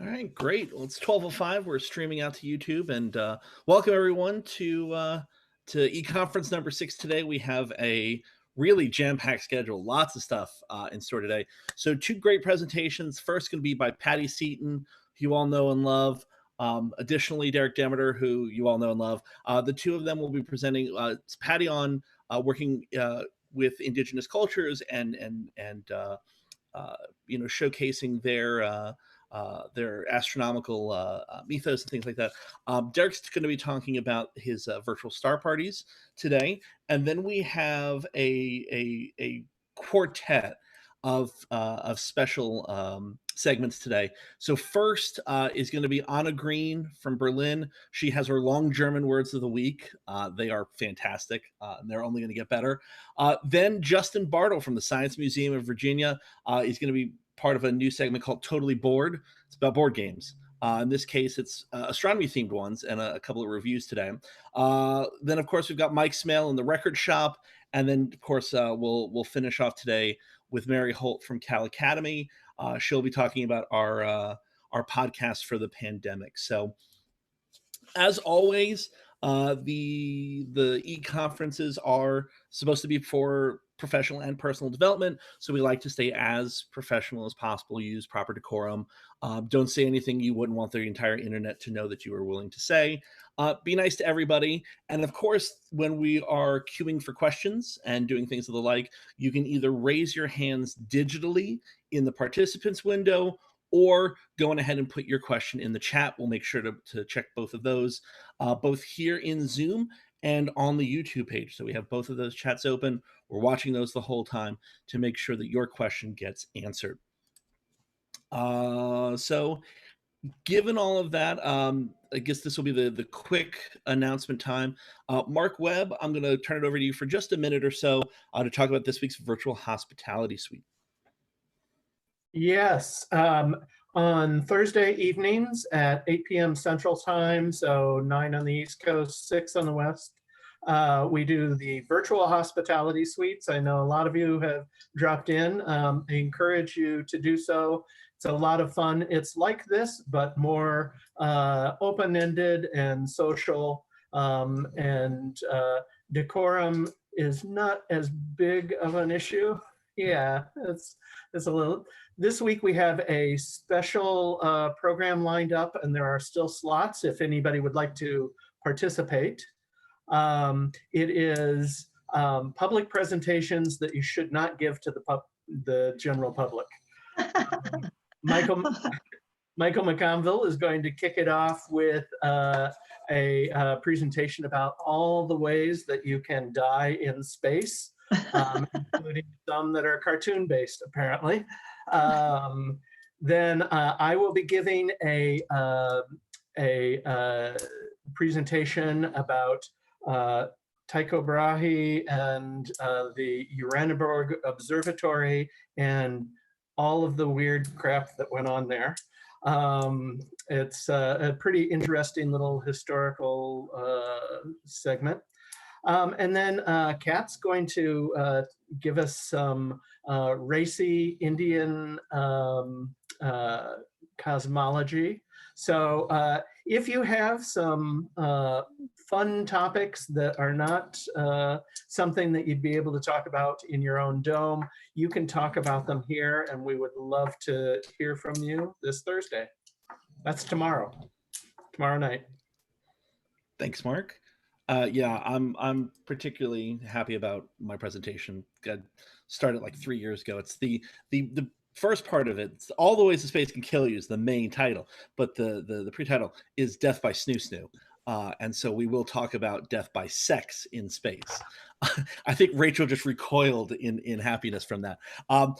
All right, great. Well, it's 12:05. We're streaming out to YouTube, and welcome everyone to eConference number 6 today. We have a really jam-packed schedule, lots of stuff in store today. So, two great presentations. First, going to be by Patty Seaton, who you all know and love. Additionally, Derek Demeter, who you all know and love. The two of them will be presenting. Patty on working with Indigenous cultures and showcasing their astronomical mythos and things like that. Derek's going to be talking about his virtual star parties today, and then we have a quartet of special segments today. So first is going to be Anna Green from Berlin. She has her long German words of the week. They are fantastic, and they're only going to get better. Then Justin Bartel from the Science Museum of Virginia is going to be part of a new segment called Totally Bored. It's about board games. In this case, it's astronomy themed ones and a couple of reviews today. Then, of course, we've got Mike Smail in the record shop. And then, of course, we'll finish off today with Mary Holt from Cal Academy. She'll be talking about our podcast for the pandemic. So, as always, the e-conferences are supposed to be for professional and personal development, so we like to stay as professional as possible, use proper decorum, don't say anything you wouldn't want the entire internet to know that you are willing to say. Be nice to everybody, and of course, when we are queuing for questions and doing things of the like, you can either raise your hands digitally in the participants window or going ahead and put your question in the chat. We'll make sure to check both of those, both here in Zoom and on the YouTube page. So we have both of those chats open. We're watching those the whole time to make sure that your question gets answered. So given all of that, I guess this will be the quick announcement time. Mark Webb, I'm going to turn it over to you for just a minute or so to talk about this week's virtual hospitality suite. Yes, on Thursday evenings at 8 p.m. Central Time, so 9 on the East Coast, 6 on the West, we do the virtual hospitality suites. I know a lot of you have dropped in. I encourage you to do so. It's a lot of fun. It's like this, but more open-ended and social, and decorum is not as big of an issue. Yeah, it's a little. This week we have a special program lined up, and there are still slots if anybody would like to participate. It is public presentations that you should not give to the general public. Michael McConville is going to kick it off with a presentation about all the ways that you can die in space, including some that are cartoon-based, apparently. Then I will be giving a presentation about Tycho Brahe and the Uraniborg Observatory and all of the weird crap that went on there. It's a pretty interesting little historical segment. And then Kat's going to give us some racy Indian cosmology. So if you have some fun topics that are not something that you'd be able to talk about in your own dome, you can talk about them here, and we would love to hear from you this Thursday. That's tomorrow night. Thanks, Mark. Yeah, I'm particularly happy about my presentation. Got started like 3 years ago. It's the first part of it. It's All the Ways to Space Can Kill You is the main title, but the pre-title is Death by Snoo Snoo. And so we will talk about death by sex in space. I think Rachel just recoiled in happiness from that.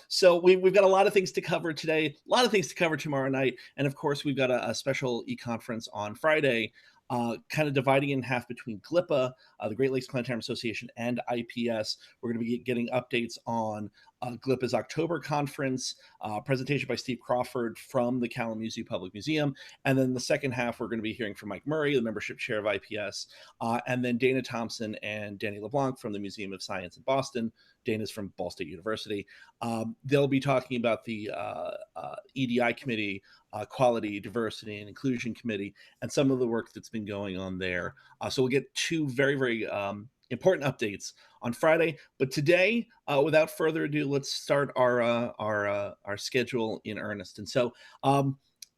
So we've got a lot of things to cover today, a lot of things to cover tomorrow night. And of course, we've got a special e-conference on Friday, kind of dividing in half between GLIPA, the Great Lakes Planetarium Association and IPS. We're going to be getting updates on GLPA's October conference, presentation by Steve Crawford from the Kalamazoo Public Museum. And then the second half, we're going to be hearing from Mike Murray, the membership chair of IPS, and then Dana Thompson and Danny LeBlanc from the Museum of Science in Boston. Dana's from Ball State University. They'll be talking about the EDI committee, Quality, Diversity, and Inclusion Committee, and some of the work that's been going on there. So we'll get two very, very important updates on Friday. But today, without further ado, let's start our schedule in earnest. And so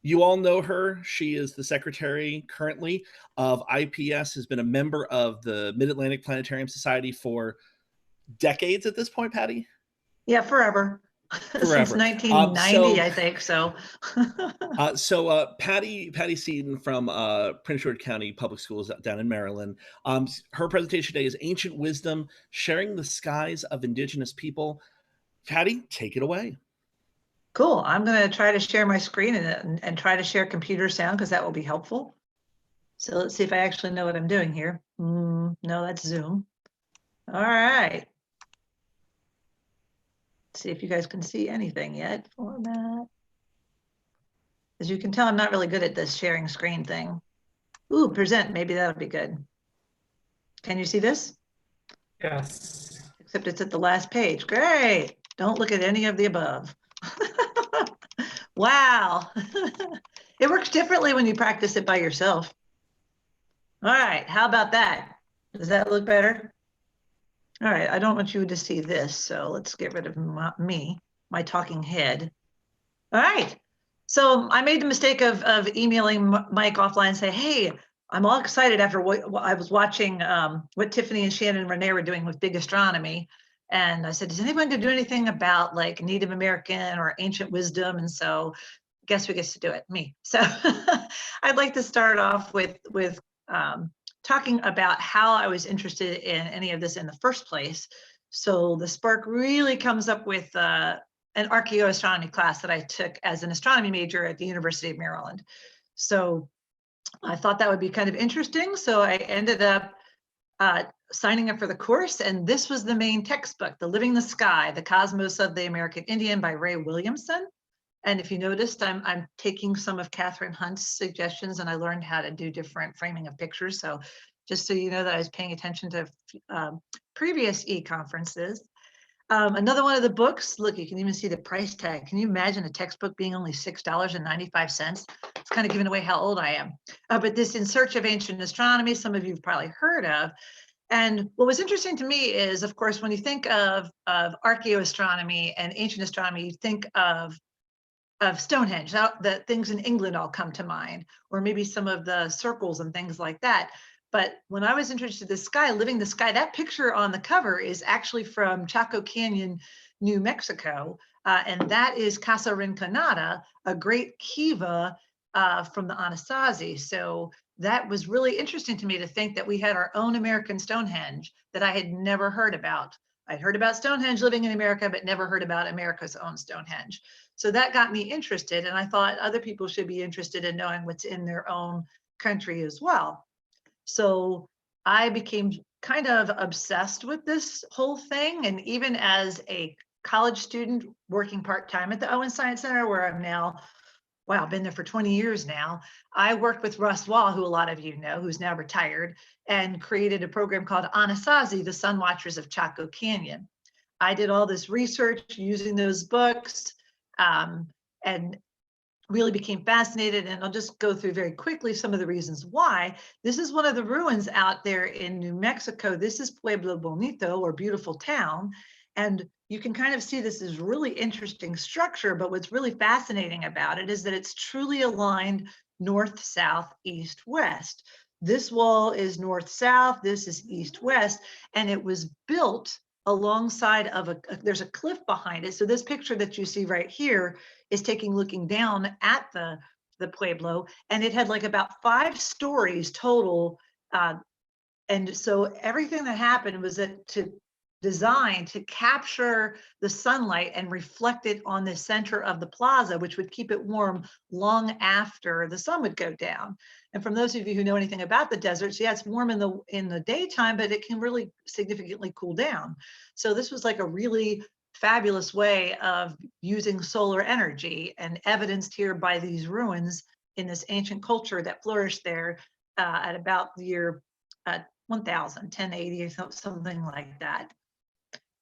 you all know her. She is the secretary currently of IPS, has been a member of the Mid-Atlantic Planetarium Society for decades at this point, Patty? Yeah, forever. Since 1990, I think so. Patty Seaton from Prince George County Public Schools down in Maryland. Her presentation today is Ancient Wisdom, Sharing the Skies of Indigenous People. Patty, take it away. Cool. I'm going to try to share my screen and try to share computer sound because that will be helpful. So let's see if I actually know what I'm doing here. No, that's Zoom. All right. See if you guys can see anything yet. Format. As you can tell, I'm not really good at this sharing screen thing. Ooh, present, maybe that'll be good. Can you see this? Yes. Except it's at the last page. Great. Don't look at any of the above. Wow. It works differently when you practice it by yourself. All right, how about that? Does that look better? All right, I don't want you to see this, so let's get rid of my talking head. All right, so I made the mistake of emailing Mike offline and say, hey, I'm all excited after what I was watching what Tiffany and Shannon and Renee were doing with Big Astronomy. And I said, is anyone going to do anything about like Native American or ancient wisdom? And so guess who gets to do it? Me. So I'd like to start off with talking about how I was interested in any of this in the first place. So the spark really comes up with an archaeoastronomy class that I took as an astronomy major at the University of Maryland. So I thought that would be kind of interesting. So I ended up signing up for the course, and this was the main textbook, The Living the Sky, The Cosmos of the American Indian by Ray Williamson. And if you noticed, I'm taking some of Catherine Hunt's suggestions, and I learned how to do different framing of pictures. So just so you know that I was paying attention to previous e-conferences. Another one of the books, look, you can even see the price tag. Can you imagine a textbook being only $6.95? It's kind of giving away how old I am. But this In Search of Ancient Astronomy, some of you have probably heard of. And what was interesting to me is, of course, when you think of archaeoastronomy and ancient astronomy, you think of Stonehenge. The things in England all come to mind, or maybe some of the circles and things like that. But when I was interested in the sky, Living the Sky, that picture on the cover is actually from Chaco Canyon, New Mexico. And that is Casa Rinconada, a great kiva from the Anasazi. So that was really interesting to me to think that we had our own American Stonehenge that I had never heard about. I'd heard about Stonehenge living in America, but never heard about America's own Stonehenge. So that got me interested. And I thought other people should be interested in knowing what's in their own country as well. So I became kind of obsessed with this whole thing. And even as a college student working part-time at the Owen Science Center, where I'm now, wow, I've been there for 20 years now, I worked with Russ Wall, who a lot of you know, who's now retired, and created a program called Anasazi, the Sun Watchers of Chaco Canyon. I did all this research using those books and really became fascinated. And I'll just go through very quickly some of the reasons why. This is one of the ruins out there in New Mexico. This is Pueblo Bonito, or Beautiful Town. And you can kind of see this is really interesting structure, but what's really fascinating about it is that it's truly aligned north, south, east, west. This wall is north, south, this is east, west, and it was built alongside of there's a cliff behind it. So this picture that you see right here is looking down at the Pueblo, and it had like about 5 stories total. And so everything that happened was that to designed to capture the sunlight and reflect it on the center of the plaza, which would keep it warm long after the sun would go down. And from those of you who know anything about the deserts, yeah, it's warm in the daytime, but it can really significantly cool down. So this was like a really fabulous way of using solar energy, and evidenced here by these ruins in this ancient culture that flourished there at about the year 1000, 1080 or something like that.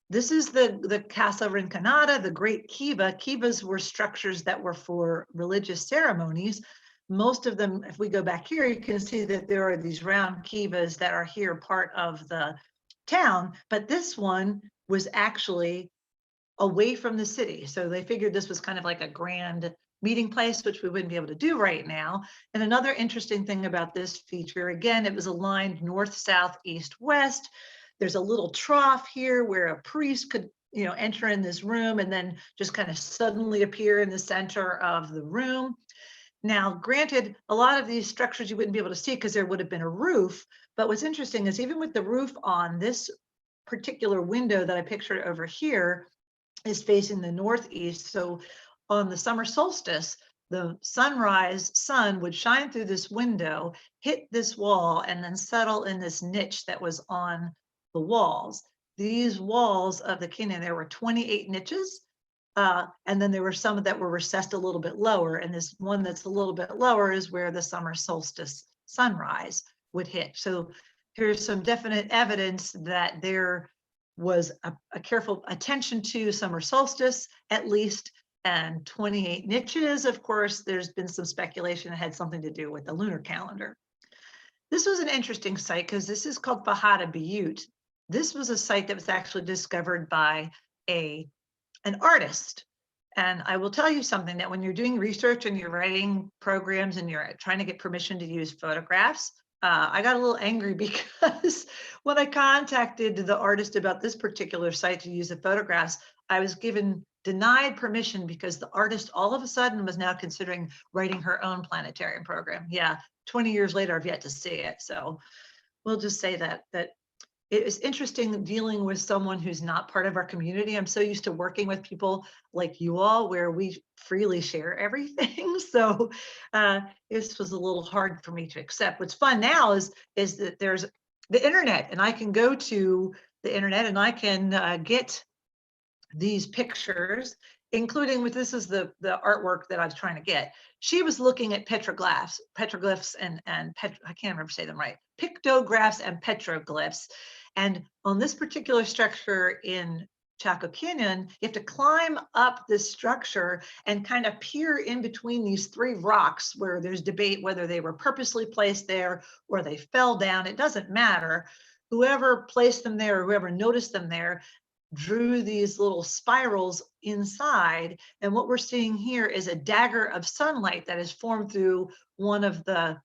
This is the Casa Rinconada, the Great Kiva. Kivas were structures that were for religious ceremonies. Most of them, if we go back here, you can see that there are these round kivas that are here part of the town, but this one was actually away from the city. So they figured this was kind of like a grand meeting place, which we wouldn't be able to do right now. And another interesting thing about this feature, again, it was aligned north, south, east, west. There's a little trough here where a priest could, enter in this room and then just kind of suddenly appear in the center of the room. Now, granted, a lot of these structures you wouldn't be able to see because there would have been a roof. But what's interesting is even with the roof on, this particular window that I pictured over here is facing the northeast. So on the summer solstice, the sunrise sun would shine through this window, hit this wall, and then settle in this niche that was on the walls. These walls of the canyon, there were 28 niches, and then there were some that were recessed a little bit lower, and this one that's a little bit lower is where the summer solstice sunrise would hit. So here's some definite evidence that there was a careful attention to summer solstice, at least, and 28 niches. Of course, there's been some speculation it had something to do with the lunar calendar. This was an interesting site because this is called Fajada Butte. This was a site that was actually discovered by an artist. And I will tell you something, that when you're doing research and you're writing programs and you're trying to get permission to use photographs, I got a little angry because when I contacted the artist about this particular site to use the photographs, I was denied permission because the artist all of a sudden was now considering writing her own planetarium program. Yeah, 20 years later, I've yet to see it. So we'll just say that it is interesting dealing with someone who's not part of our community. I'm so used to working with people like you all, where we freely share everything. So this was a little hard for me to accept. What's fun now is that there's the internet, and I can go to the internet and I can get these pictures, including this is the artwork that I was trying to get. She was looking at petroglyphs and I can't remember say them right, pictographs and petroglyphs. And on this particular structure in Chaco Canyon, you have to climb up this structure and kind of peer in between these three rocks, where there's debate whether they were purposely placed there or they fell down. It doesn't matter. Whoever placed them there or whoever noticed them there drew these little spirals inside. And what we're seeing here is a dagger of sunlight that is formed through one of the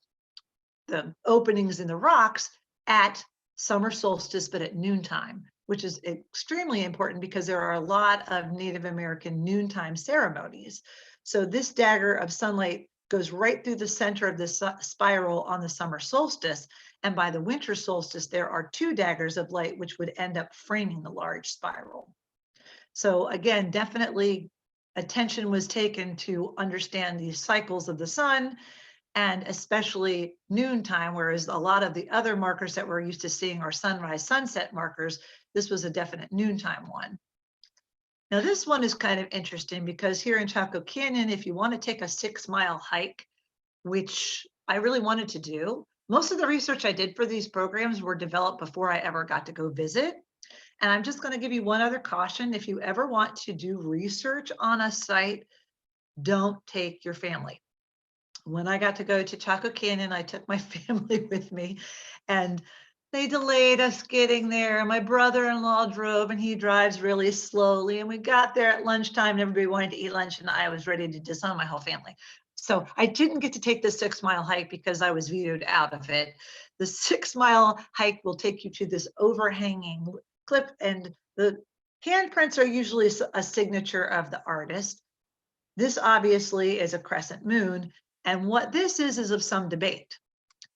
openings in the rocks at summer solstice, but at noontime, which is extremely important because there are a lot of Native American noontime ceremonies. So this dagger of sunlight goes right through the center of this spiral on the summer solstice. And by the winter solstice, there are two daggers of light, which would end up framing the large spiral. So again, definitely attention was taken to understand these cycles of the sun, and especially noontime, whereas a lot of the other markers that we're used to seeing are sunrise, sunset markers. This was a definite noontime one. Now this one is kind of interesting because here in Chaco Canyon, if you want to take a 6-mile hike, which I really wanted to do, most of the research I did for these programs were developed before I ever got to go visit. And I'm just going to give you one other caution. If you ever want to do research on a site, don't take your family. When I got to go to Chaco Canyon, I took my family with me, and they delayed us getting there. My brother-in-law drove, and he drives really slowly. And we got there at lunchtime, and everybody wanted to eat lunch, and I was ready to disown my whole family. So I didn't get to take the 6-mile hike because I was vetoed out of it. The 6-mile hike will take you to this overhanging cliff, and the handprints are usually a signature of the artist. This obviously is a crescent moon. And what this is of some debate.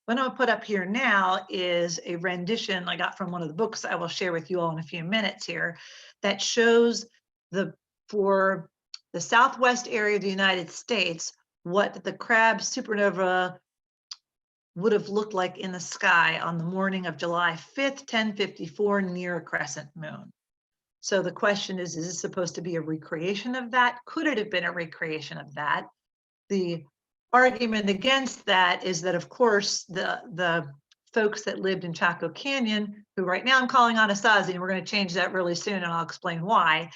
What I'm gonna put up here now is a rendition I got from one of the books I will share with you all in a few minutes here that shows for the southwest area of the United States, what the Crab supernova would have looked like in the sky on the morning of July 5th, 1054, near a crescent moon. So the question is this supposed to be a recreation of that? Could it have been a recreation of that? The argument against that is that, of course, the folks that lived in Chaco Canyon, who right now I'm calling Anasazi, and we're going to change that really soon, and I'll explain why.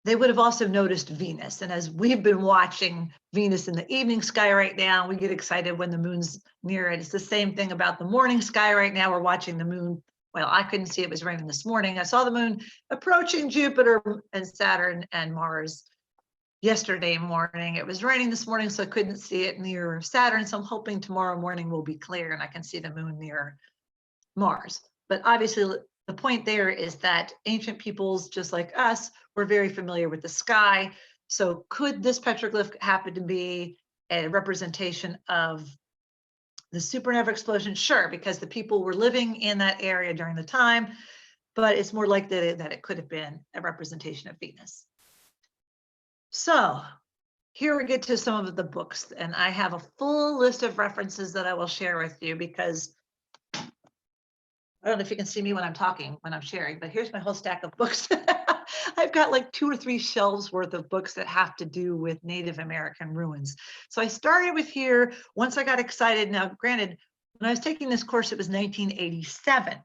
They would have also noticed Venus. And as we've been watching Venus in the evening sky right now, we get excited when the moon's near it. It's the same thing about the morning sky right now. We're watching the moon. Well, I couldn't see it was raining this morning. I saw the moon approaching Jupiter and Saturn and Mars yesterday morning. It was raining this morning, so I couldn't see it near Saturn. So I'm hoping tomorrow morning will be clear and I can see the moon near Mars. But obviously, the point there is that ancient peoples, just like us, were very familiar with the sky. So could this petroglyph happen to be a representation of the supernova explosion? Sure, because the people were living in that area during the time, but it's more likely that it could have been a representation of Venus. So here we get to some of the books, and I have a full list of references that I will share with you because I don't know if you can see me when I'm talking, when I'm sharing, but here's my whole stack of books. I've got like 2 or 3 shelves worth of books that have to do with Native American ruins. So I started with here once I got excited. Now, granted, when I was taking this course, it was 1987.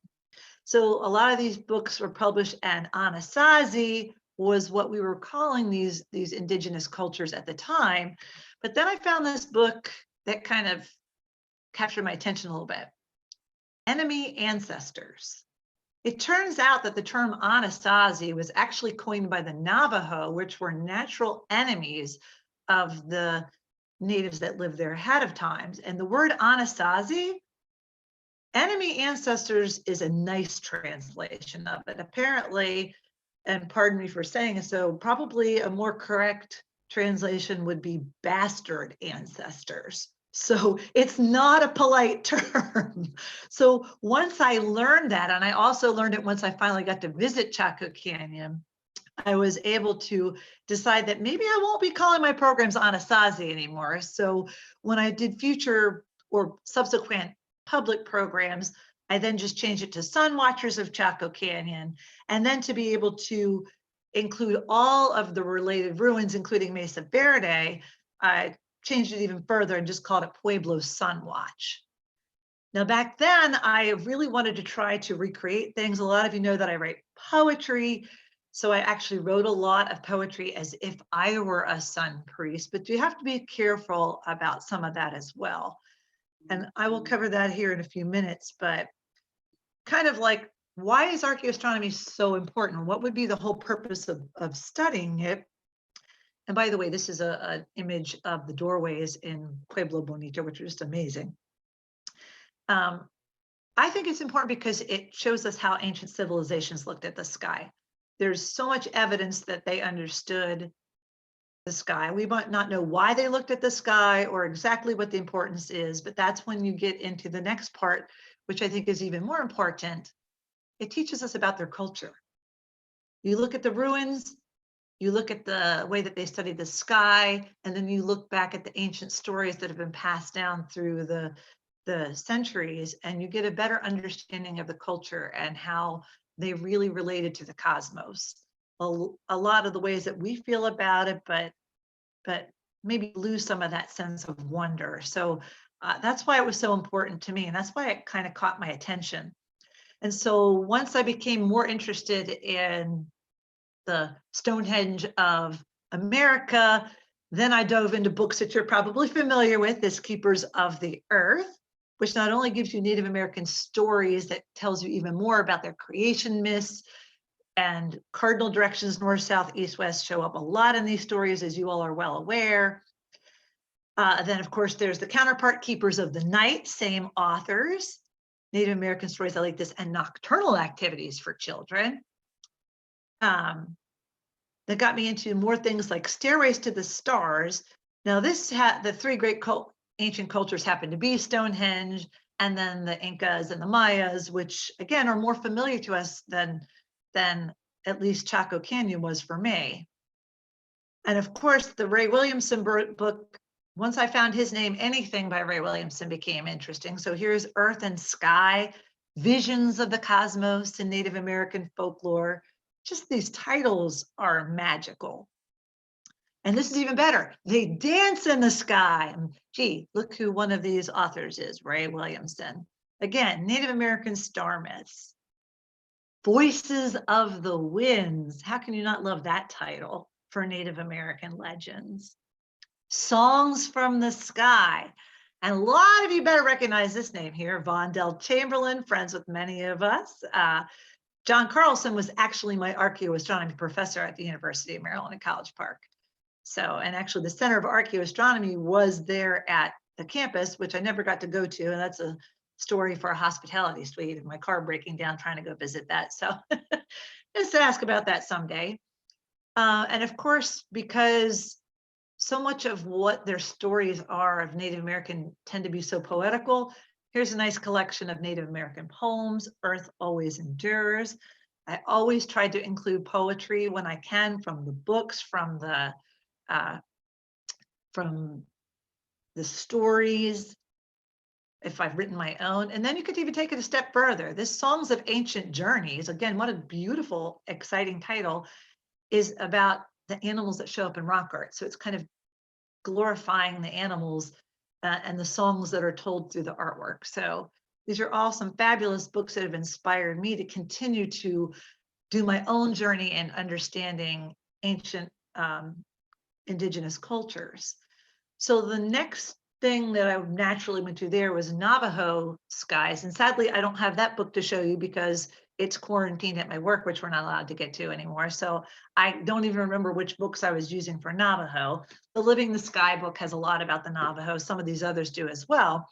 So a lot of these books were published, and Anasazi was what we were calling these indigenous cultures at the time. But then I found this book that kind of captured my attention a little bit. Enemy Ancestors. It turns out that the term Anasazi was actually coined by the Navajo, which were natural enemies of the natives that lived there ahead of times. And the word Anasazi, enemy ancestors, is a nice translation of it. Apparently, and pardon me for saying so, probably a more correct translation would be bastard ancestors. So it's not a polite term. So once I learned that, and I also learned it once I finally got to visit Chaco Canyon, I was able to decide that maybe I won't be calling my programs Anasazi anymore. So when I did future or subsequent public programs, I then just changed it to Sun Watchers of Chaco Canyon, and then to be able to include all of the related ruins, including Mesa Verde, I changed it even further and just called it Pueblo Sun Watch. Now, back then, I really wanted to try to recreate things. A lot of you know that I write poetry. So I actually wrote a lot of poetry as if I were a sun priest, but you have to be careful about some of that as well. And I will cover that here in a few minutes, but kind of like, why is archaeoastronomy so important? What would be the whole purpose of studying it? And by the way, this is an image of the doorways in Pueblo Bonito, which are just amazing. I think it's important because it shows us how ancient civilizations looked at the sky. There's so much evidence that they understood the sky. We might not know why they looked at the sky or exactly what the importance is, but that's when you get into the next part, which I think is even more important. It teaches us about their culture. You look at the ruins, you look at the way that they studied the sky, and then you look back at the ancient stories that have been passed down through the centuries, and you get a better understanding of the culture and how they really related to the cosmos. A lot of the ways that we feel about it, but maybe lose some of that sense of wonder. So that's why it was so important to me, and that's why it kind of caught my attention. And so once I became more interested in the Stonehenge of America, then I dove into books that you're probably familiar with, as Keepers of the Earth, which not only gives you Native American stories that tells you even more about their creation myths, and cardinal directions, north, south, east, west, show up a lot in these stories, as you all are well aware. Then, of course, there's the counterpart, Keepers of the Night, same authors, Native American stories like this, and nocturnal activities for children. That got me into more things like Stairways to the Stars. Now, this had the 3 great ancient cultures happen to be Stonehenge, and then the Incas and the Mayas, which again are more familiar to us than at least Chaco Canyon was for me. And of course, the Ray Williamson book, once I found his name, anything by Ray Williamson became interesting. So here's Earth and Sky, Visions of the Cosmos in Native American Folklore. Just these titles are magical. And this is even better. They dance in the sky. Gee, look who one of these authors is, Ray Williamson. Again, Native American star myths. Voices of the Winds. How can you not love that title for Native American legends? Songs from the Sky. And a lot of you better recognize this name here, Vondell Chamberlain, friends with many of us. John Carlson was actually my archaeoastronomy professor at the University of Maryland at College Park. So, and actually the Center of Archaeoastronomy was there at the campus, which I never got to go to. And that's a story for a hospitality suite and my car breaking down trying to go visit that. So just ask about that someday. And of course, because so much of what their stories are of Native American tend to be so poetical, here's a nice collection of Native American poems, Earth Always Endures. I always try to include poetry when I can from the books, from the stories, if I've written my own. And then you could even take it a step further. This Songs of Ancient Journeys, again, what a beautiful, exciting title, is about the animals that show up in rock art. So it's kind of glorifying the animals and the songs that are told through the artwork. So these are all some fabulous books that have inspired me to continue to do my own journey in understanding ancient Indigenous cultures. So the next thing that I naturally went to there was Navajo skies. And sadly, I don't have that book to show you because it's quarantined at my work, which we're not allowed to get to anymore. So I don't even remember which books I was using for Navajo. The Living the Sky book has a lot about the Navajo. Some of these others do as well.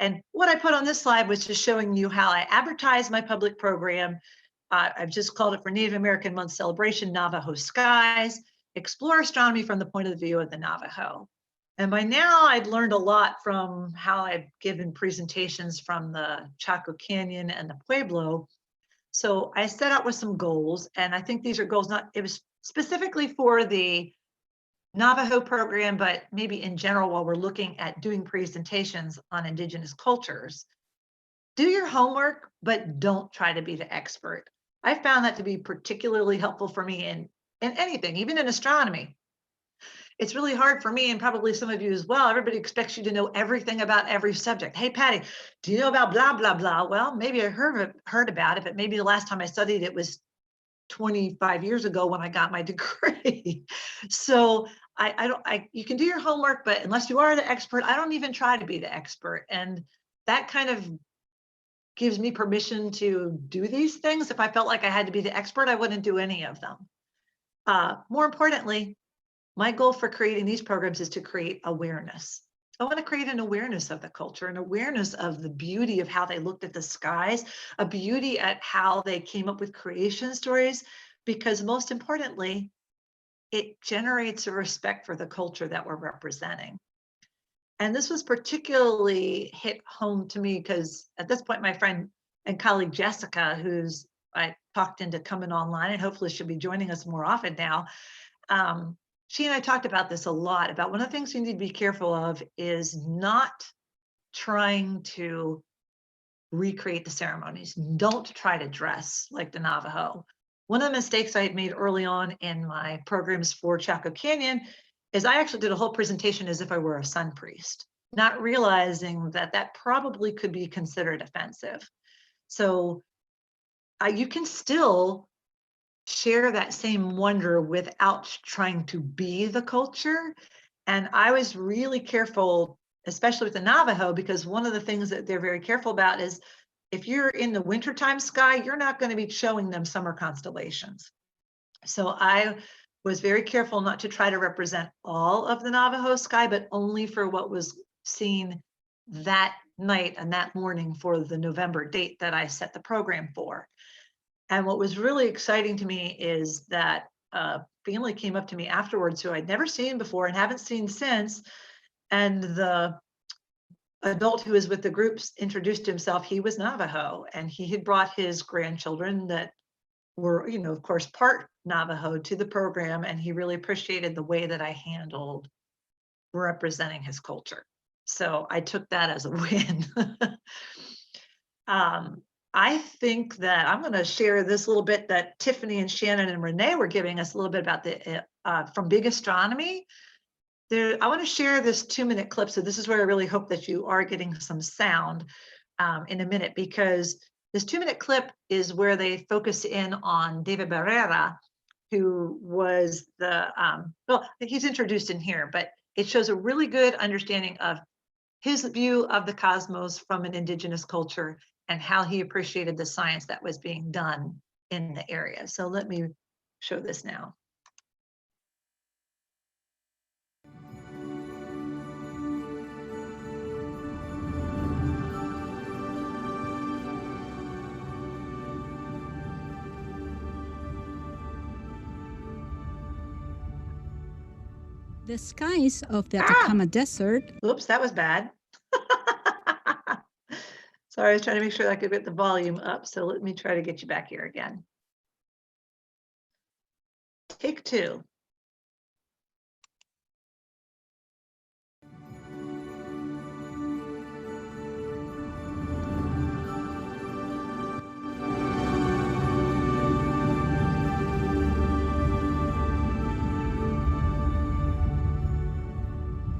And what I put on this slide was just showing you how I advertise my public program. I've just called it for Native American Month Celebration, Navajo Skies, explore astronomy from the point of view of the Navajo. And by now I'd learned a lot from how I've given presentations from the Chaco Canyon and the Pueblo. So I set out with some goals, and I think these are goals, it was specifically for the Navajo program, but maybe in general, while we're looking at doing presentations on Indigenous cultures. Do your homework, but don't try to be the expert. I found that to be particularly helpful for me in anything, even in astronomy. It's really hard for me, and probably some of you as well. Everybody expects you to know everything about every subject. Hey, Patty, do you know about blah, blah, blah? Well, maybe I heard about it, but maybe the last time I studied it was 25 years ago when I got my degree. So you can do your homework, but unless you are the expert, I don't even try to be the expert. And that kind of gives me permission to do these things. If I felt like I had to be the expert, I wouldn't do any of them. More importantly, my goal for creating these programs is to create awareness. I want to create an awareness of the culture, an awareness of the beauty of how they looked at the skies, a beauty at how they came up with creation stories, because most importantly, it generates a respect for the culture that we're representing. And this was particularly hit home to me because at this point, my friend and colleague Jessica, who's I talked into coming online and hopefully she'll be joining us more often now. She and I talked about this a lot, about one of the things you need to be careful of is not trying to recreate the ceremonies. Don't try to dress like the Navajo. One of the mistakes I had made early on in my programs for Chaco Canyon is I actually did a whole presentation as if I were a sun priest, not realizing that that probably could be considered offensive. So you can still share that same wonder without trying to be the culture. And I was really careful, especially with the Navajo, because one of the things that they're very careful about is if you're in the wintertime sky, you're not going to be showing them summer constellations. So I was very careful not to try to represent all of the Navajo sky, but only for what was seen that night and that morning for the November date that I set the program for. And what was really exciting to me is that a family came up to me afterwards who I'd never seen before and haven't seen since. And the adult who was with the groups introduced himself. He was Navajo, and he had brought his grandchildren that were, of course, part Navajo to the program, and he really appreciated the way that I handled representing his culture. So I took that as a win. I think that I'm going to share this little bit that Tiffany and Shannon and Renee were giving us a little bit about the from Big Astronomy. I want to share this 2-minute clip. So this is where I really hope that you are getting some sound in a minute, because this 2-minute clip is where they focus in on David Barrera, who was well, he's introduced in here, but it shows a really good understanding of his view of the cosmos from an indigenous culture and how he appreciated the science that was being done in the area. So let me show this now. The skies of the Atacama Desert. Oops, that was bad. Sorry, I was trying to make sure I could get the volume up. So let me try to get you back here again. Take 2.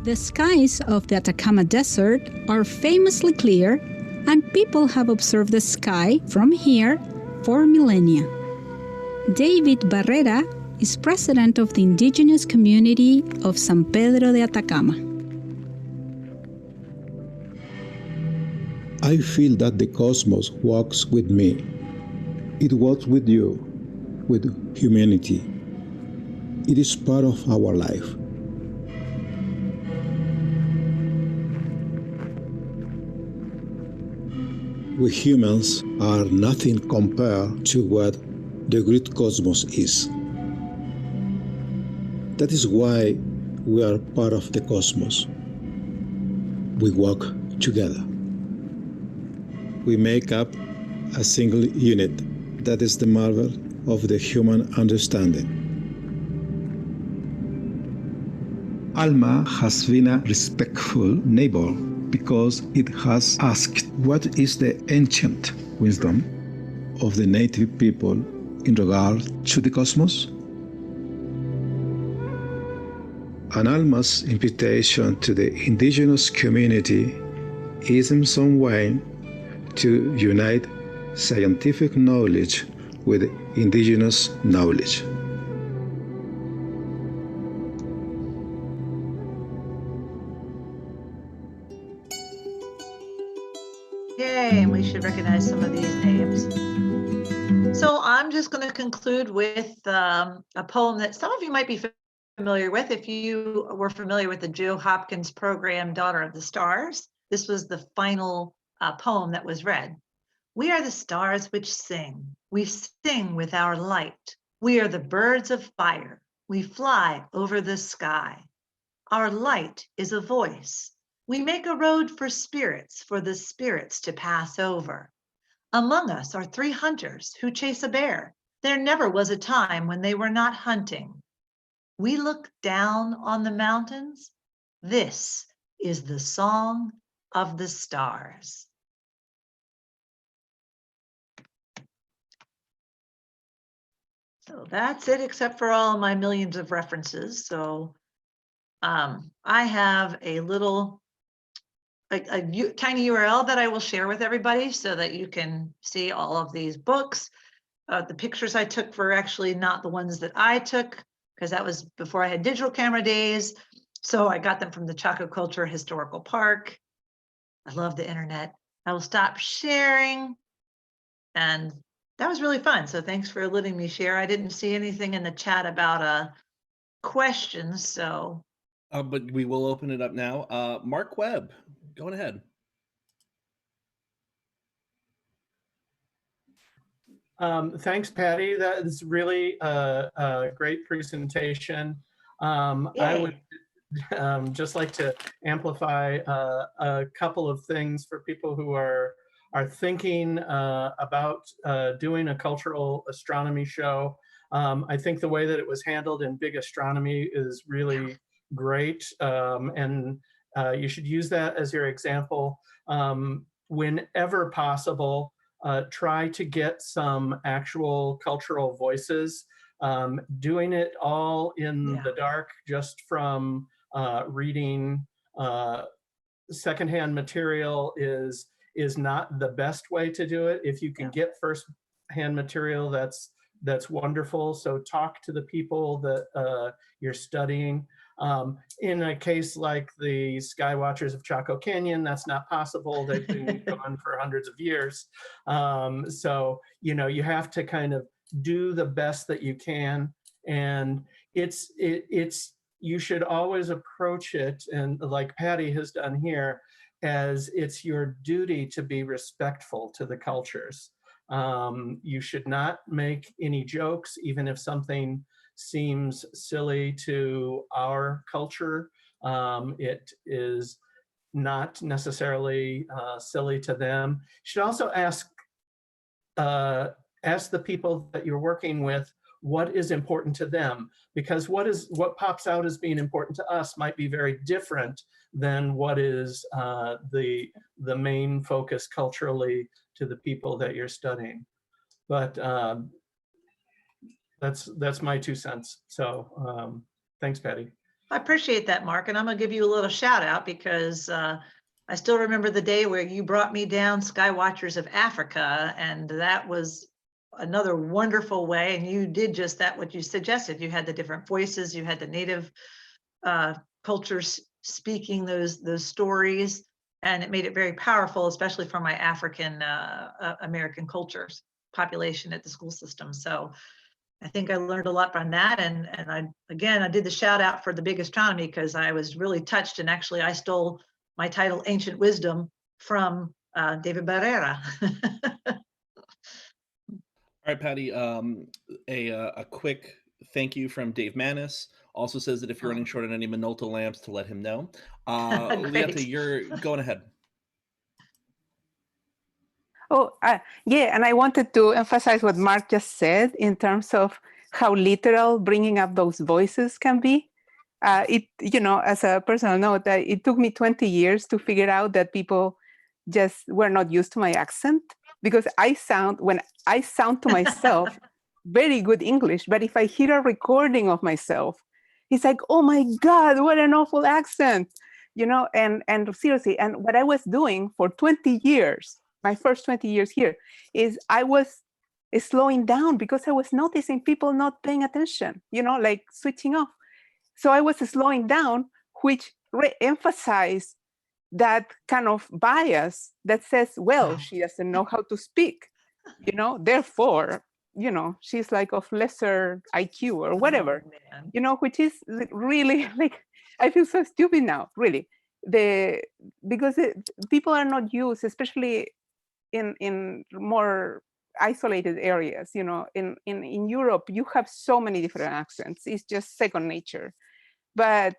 The skies of the Atacama Desert are famously clear, and people have observed the sky from here for millennia. David Barrera is president of the Indigenous community of San Pedro de Atacama. I feel that the cosmos walks with me. It walks with you, with humanity. It is part of our life. We humans are nothing compared to what the great cosmos is. That is why we are part of the cosmos. We walk together. We make up a single unit. That is the marvel of the human understanding. Alma has been a respectful neighbor because it has asked what is the ancient wisdom of the native people in regard to the cosmos. And Alma's invitation to the indigenous community is in some way to unite scientific knowledge with indigenous knowledge. Yay, and we should recognize some of these names. So I'm just going to conclude with a poem that some of you might be familiar with. If you were familiar with the Joe Hopkins program, Daughter of the Stars, this was the final poem that was read. We are the stars which sing. We sing with our light. We are the birds of fire. We fly over the sky. Our light is a voice. We make a road for the spirits to pass over. Among us are 3 hunters who chase a bear. There never was a time when they were not hunting. We look down on the mountains. This is the song of the stars. So that's it, except for all my millions of references. So I have a little tiny URL that I will share with everybody so that you can see all of these books. The pictures I took were actually not the ones that I took, because that was before I had digital camera days. So I got them from the Chaco Culture Historical Park. I love the internet. I will stop sharing. And that was really fun. So thanks for letting me share. I didn't see anything in the chat about questions, so. But we will open it up now. Mark Webb, go ahead. Thanks, Patty. That is really a great presentation. just like to amplify a couple of things for people who are thinking about doing a cultural astronomy show. I think the way that it was handled in Big Astronomy is really great, and you should use that as your example. Whenever possible, try to get some actual cultural voices. Doing it all in the dark just from reading secondhand material is not the best way to do it. If you can get first-hand material, that's wonderful. So talk to the people that you're studying. In a case like the Sky Watchers of Chaco Canyon, that's not possible. They've been gone for hundreds of years. So, you know, you have to kind of do the best that you can. And you should always approach it, and like Patty has done here, as it's your duty to be respectful to the cultures. You should not make any jokes, even if something seems silly to our culture. It is not necessarily silly to them. You should also ask the people that you're working with what is important to them, because what pops out as being important to us might be very different than what is the main focus culturally to the people that you're studying. But that's my 2 cents. So thanks, Patty. I appreciate that, Mark. And I'm going to give you a little shout out because I still remember the day where you brought me down Sky Watchers of Africa. And that was another wonderful way. And you did just that, what you suggested. You had the different voices, you had the native cultures speaking those stories. And it made it very powerful, especially for my African American cultures population at the school system. So I think I learned a lot from that. And I did the shout out for the Big Astronomy because I was really touched. And actually I stole my title Ancient Wisdom from David Barrera. All right, Patty, a quick thank you from Dave Manis. Also says that if you're running short on any Minolta lamps, to let him know. Lieta, you're going ahead. Oh, yeah, and I wanted to emphasize what Mark just said in terms of how literal bringing up those voices can be. As a personal note, it took me 20 years to figure out that people just were not used to my accent, because when I sound to myself very good English, but if I hear a recording of myself, it's like, oh my God, what an awful accent, and seriously. And what I was doing for 20 years, my first 20 years here, is I was slowing down because I was noticing people not paying attention, like switching off. So I was slowing down, which re-emphasized that kind of bias that says, well, she doesn't know how to speak, therefore, she's like of lesser IQ or whatever, which is really like, I feel so stupid now, really. Because people are not used, especially in more isolated areas, in Europe, you have so many different accents. It's just second nature. But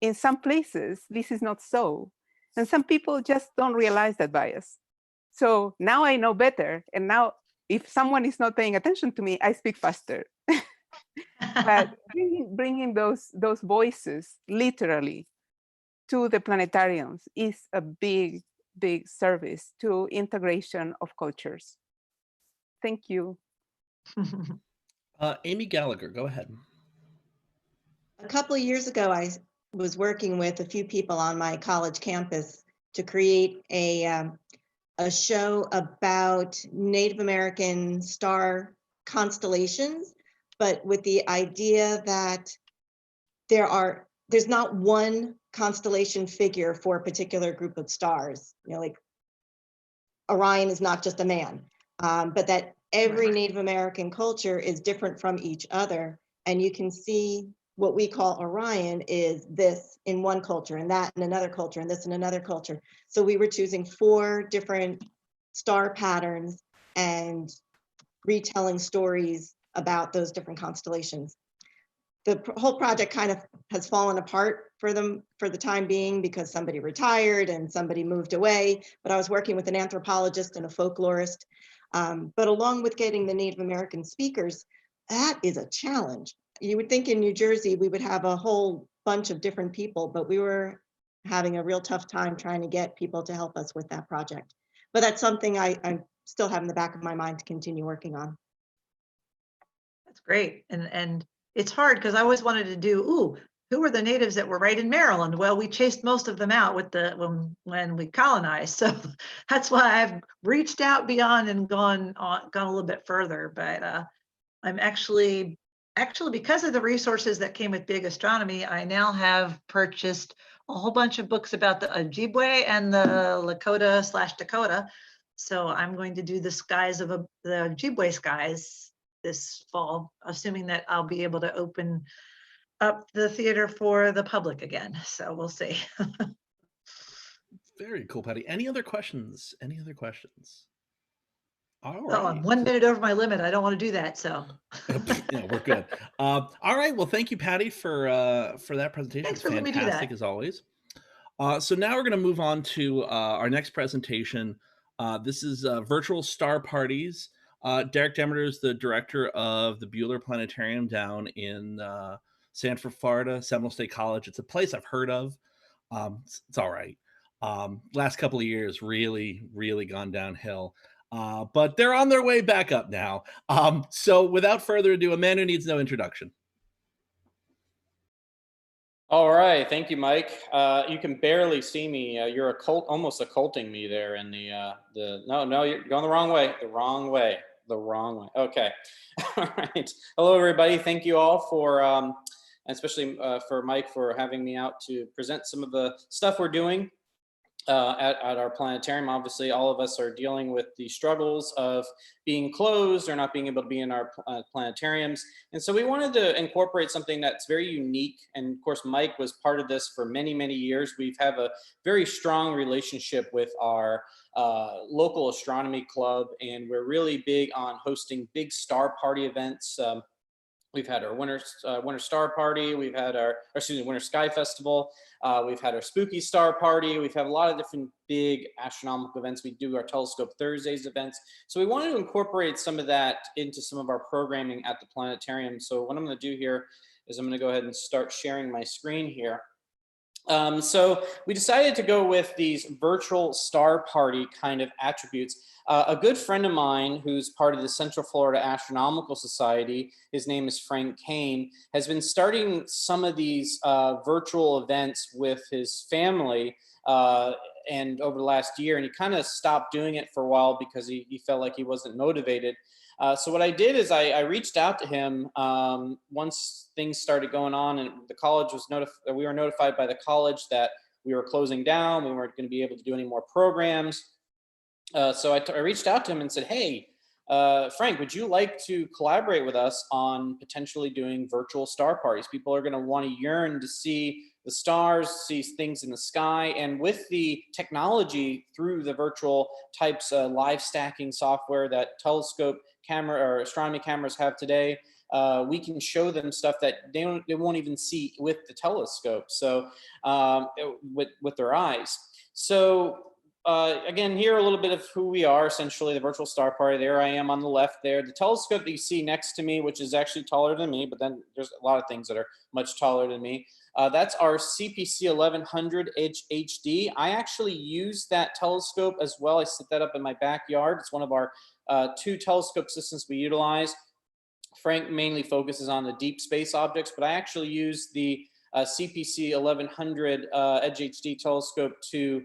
in some places, this is not so. And some people just don't realize that bias. So now I know better. And now if someone is not paying attention to me, I speak faster. But bringing those voices literally to the planetariums is a big, big service to integration of cultures. Thank you. Amy Gallagher, go ahead. A couple of years ago, I was working with a few people on my college campus to create a show about Native American star constellations, but with the idea that there's not one constellation figure for a particular group of stars. Like Orion is not just a man, but that every Native American culture is different from each other, and you can see what we call Orion is this in one culture, and that in another culture, and this in another culture. So we were choosing 4 different star patterns and retelling stories about those different constellations. whole project kind of has fallen apart for them for the time being because somebody retired and somebody moved away. But I was working with an anthropologist and a folklorist. But along with getting the Native American speakers, that is a challenge. You would think in New Jersey we would have a whole bunch of different people, but we were having a real tough time trying to get people to help us with that project. But that's something I still have in the back of my mind to continue working on. That's great. And it's hard because I always wanted to do, who were the natives that were right in Maryland? Well, we chased most of them out with when we colonized. So that's why I've reached out beyond and gone a little bit further. But I'm actually because of the resources that came with Big Astronomy, I now have purchased a whole bunch of books about the Ojibwe and the Lakota/Dakota. So I'm going to do the skies of the Ojibwe skies this fall, assuming that I'll be able to open up the theater for the public again. So we'll see. Very cool, Patty. Any other questions? Any other questions? All Well, right. I'm 1 minute over my limit. I don't want to do that. So Yeah, we're good. All right. Well, thank you, Patty, for that presentation. Thanks for letting me do that. Fantastic as always. So now we're going to move on to our next presentation. This is virtual star parties. Derek Demeter is the director of the Buehler Planetarium down in Sanford, Florida, Seminole State College. It's a place I've heard of. It's all right. Last couple of years, really gone downhill. But they're on their way back up now. So without further ado, a man who needs no introduction. All right, thank you, Mike. You can barely see me. You're almost occulting me there in no, you're going the wrong way. The wrong way. Okay. All right. Hello, everybody. Thank you all for, especially for Mike for having me out to present some of the stuff we're doing at our planetarium. Obviously, all of us are dealing with the struggles of being closed or not being able to be in our planetariums. And so we wanted to incorporate something that's very unique. And of course, Mike was part of this for many, many years. We've had a very strong relationship with our local astronomy club, and we're really big on hosting big star party events. We've had our winter star party. We've had winter sky festival. We've had our spooky star party. We've had a lot of different big astronomical events. We do our Telescope Thursdays events. So we wanted to incorporate some of that into some of our programming at the planetarium. So what I'm going to do here is I'm going to go ahead and start sharing my screen here. So we decided to go with these virtual star party kind of attributes. A good friend of mine who's part of the Central Florida Astronomical Society, his name is Frank Kane, has been starting some of these virtual events with his family and over the last year, and he kind of stopped doing it for a while because he felt like he wasn't motivated. So what I did is I reached out to him once things started going on, and the college was we were notified by the college that we were closing down. We weren't going to be able to do any more programs. So I reached out to him and said, hey, Frank, would you like to collaborate with us on potentially doing virtual star parties? People are going to want to yearn to see the stars, see things in the sky. And with the technology through the virtual types of live stacking software that telescope camera or astronomy cameras have today, we can show them stuff that they won't even see with the telescope. So with their eyes. So again, here a little bit of who we are, essentially the virtual star party. There I am on the left there. The telescope that you see next to me, which is actually taller than me, but then there's a lot of things that are much taller than me. That's our CPC 1100 HD. I actually use that telescope as well. I set that up in my backyard. It's one of our 2 telescope systems we utilize. Frank mainly focuses on the deep space objects, but I actually use the CPC 1100 Edge HD telescope to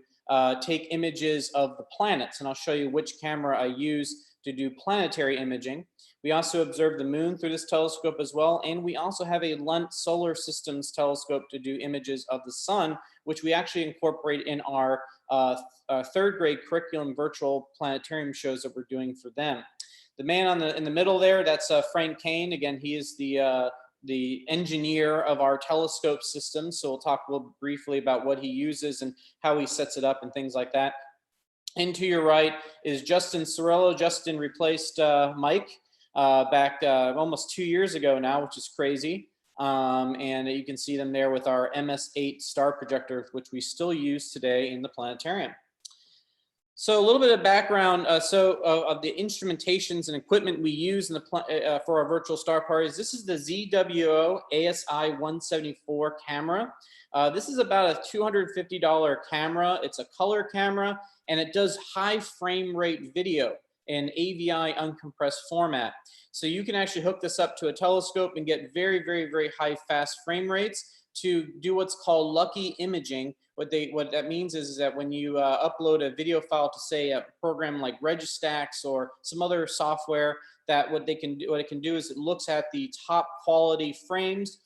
take images of the planets, and I'll show you which camera I use to do planetary imaging. We also observe the moon through this telescope as well, and we also have a Lunt Solar Systems telescope to do images of the sun, which we actually incorporate in our 3rd grade curriculum virtual planetarium shows that we're doing for them. The man in the middle there, that's Frank Kane. Again, he is the engineer of our telescope system. So we'll talk a little briefly about what he uses and how he sets it up and things like that. And to your right is Justin Sorello. Justin replaced Mike back almost 2 years ago now, which is crazy. And you can see them there with our MS-8 star projector, which we still use today in the planetarium. So a little bit of background. Of the instrumentations and equipment we use in the for our virtual star parties. This is the ZWO ASI 174 camera. This is about a $250 camera. It's a color camera, and it does high frame rate video in AVI uncompressed format. So you can actually hook this up to a telescope and get very, very, very high fast frame rates to do what's called lucky imaging. What that means is that when you upload a video file to, say, a program like Registax or some other software, that what it can do is it looks at the top quality frames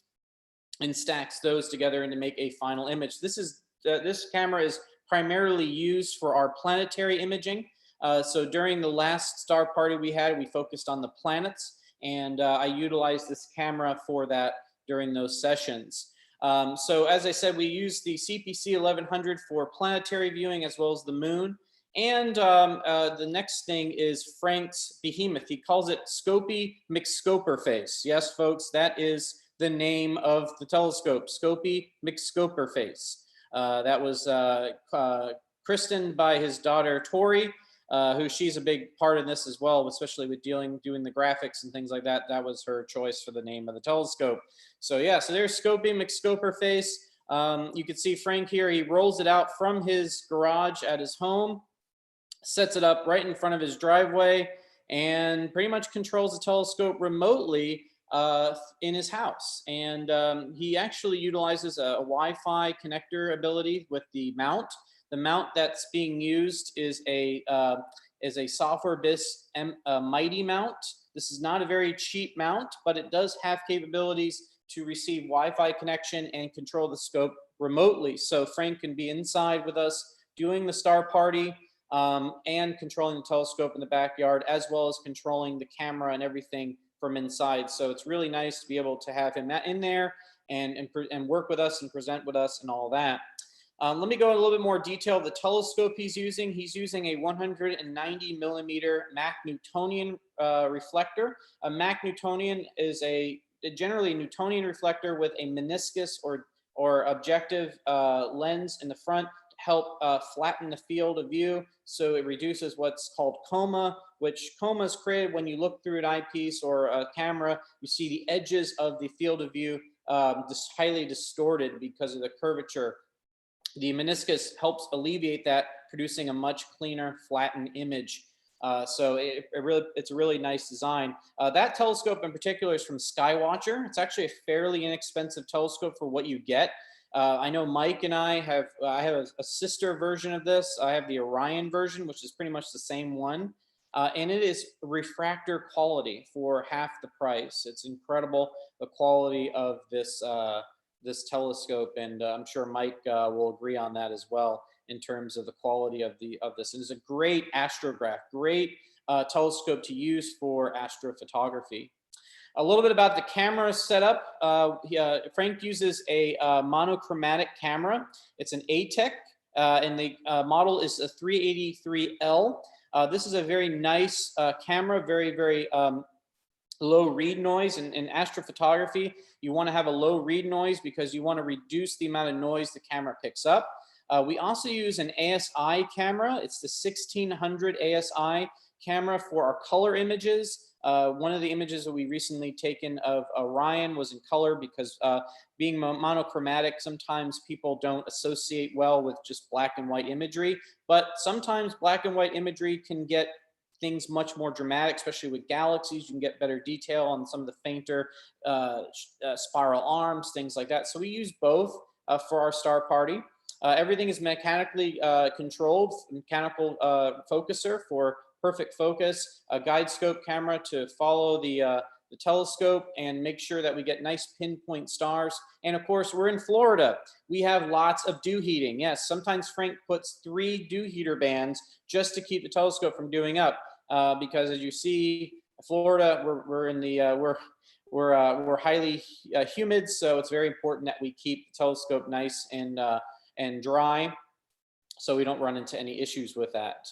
and stacks those together and to make a final image. This camera is primarily used for our planetary imaging. So during the last star party we had, we focused on the planets, and I utilized this camera for that during those sessions. So as I said, we use the CPC 1100 for planetary viewing as well as the moon. And the next thing is Frank's behemoth. He calls it Scopy McScoper face. Yes, folks, that is the name of the telescope, Scopy McScoper face. That was christened by his daughter, Tori, who she's a big part in this as well, especially with doing the graphics and things like that. That was her choice for the name of the telescope. So yeah, so there's Scopy McScoper face. You can see Frank here. He rolls it out from his garage at his home, sets it up right in front of his driveway, and pretty much controls the telescope remotely in his house. And he actually utilizes a Wi-Fi connector ability with the mount. The mount that's being used is a software BIS Mighty mount. This is not a very cheap mount, but it does have capabilities to receive Wi-Fi connection and control the scope remotely. So Frank can be inside with us doing the star party and controlling the telescope in the backyard, as well as controlling the camera and everything from inside. So it's really nice to be able to have him in there and work with us and present with us and all that. Let me go in a little bit more detail of the telescope he's using. He's using a 190 millimeter Mach Newtonian reflector. A Mach Newtonian is generally a Newtonian reflector with a meniscus or objective lens in the front to help flatten the field of view. So it reduces what's called coma, which coma is created when you look through an eyepiece or a camera. You see the edges of the field of view just highly distorted because of the curvature. The meniscus helps alleviate that, producing a much cleaner, flattened image. So it's a really nice design. That telescope in particular is from Skywatcher. It's actually a fairly inexpensive telescope for what you get. I know Mike and I have a sister version of this. I have the Orion version, which is pretty much the same one. And it is refractor quality for half the price. It's incredible, the quality of this telescope, and I'm sure Mike will agree on that as well in terms of the quality of this. It is a great astrograph, great telescope to use for astrophotography. A little bit about the camera setup. Frank uses a monochromatic camera. It's an ATEC, and the model is a 383L. This is a very nice camera, very, very low read noise. In astrophotography, you want to have a low read noise because you want to reduce the amount of noise the camera picks up. We also use an ASI camera. It's the 1600 ASI camera for our color images. One of the images that we recently taken of Orion was in color because being monochromatic, sometimes people don't associate well with just black and white imagery, but sometimes black and white imagery can get things much more dramatic, especially with galaxies. You can get better detail on some of the fainter spiral arms, things like that. So we use both for our star party. Everything is mechanically controlled, mechanical focuser for perfect focus, a guide scope camera to follow the telescope and make sure that we get nice pinpoint stars. And of course, we're in Florida. We have lots of dew heating. Yes, sometimes Frank puts 3 dew heater bands just to keep the telescope from dewing up, because as you see, Florida, we're highly humid, so it's very important that we keep the telescope nice and dry, so we don't run into any issues with that.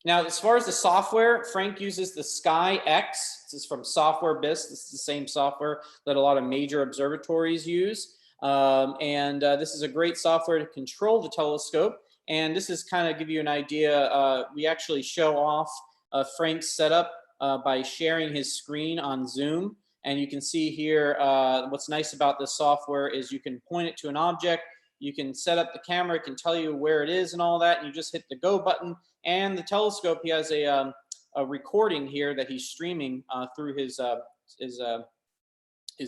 Now, as far as the software, Frank uses the SkyX. This is from Software BIS. This is the same software that a lot of major observatories use. This is a great software to control the telescope. And this is kind of give you an idea. We actually show off Frank's setup by sharing his screen on Zoom. And you can see here, what's nice about this software is you can point it to an object. You can set up the camera, it can tell you where it is and all that. And you just hit the go button. And the telescope, he has a recording here that he's streaming through his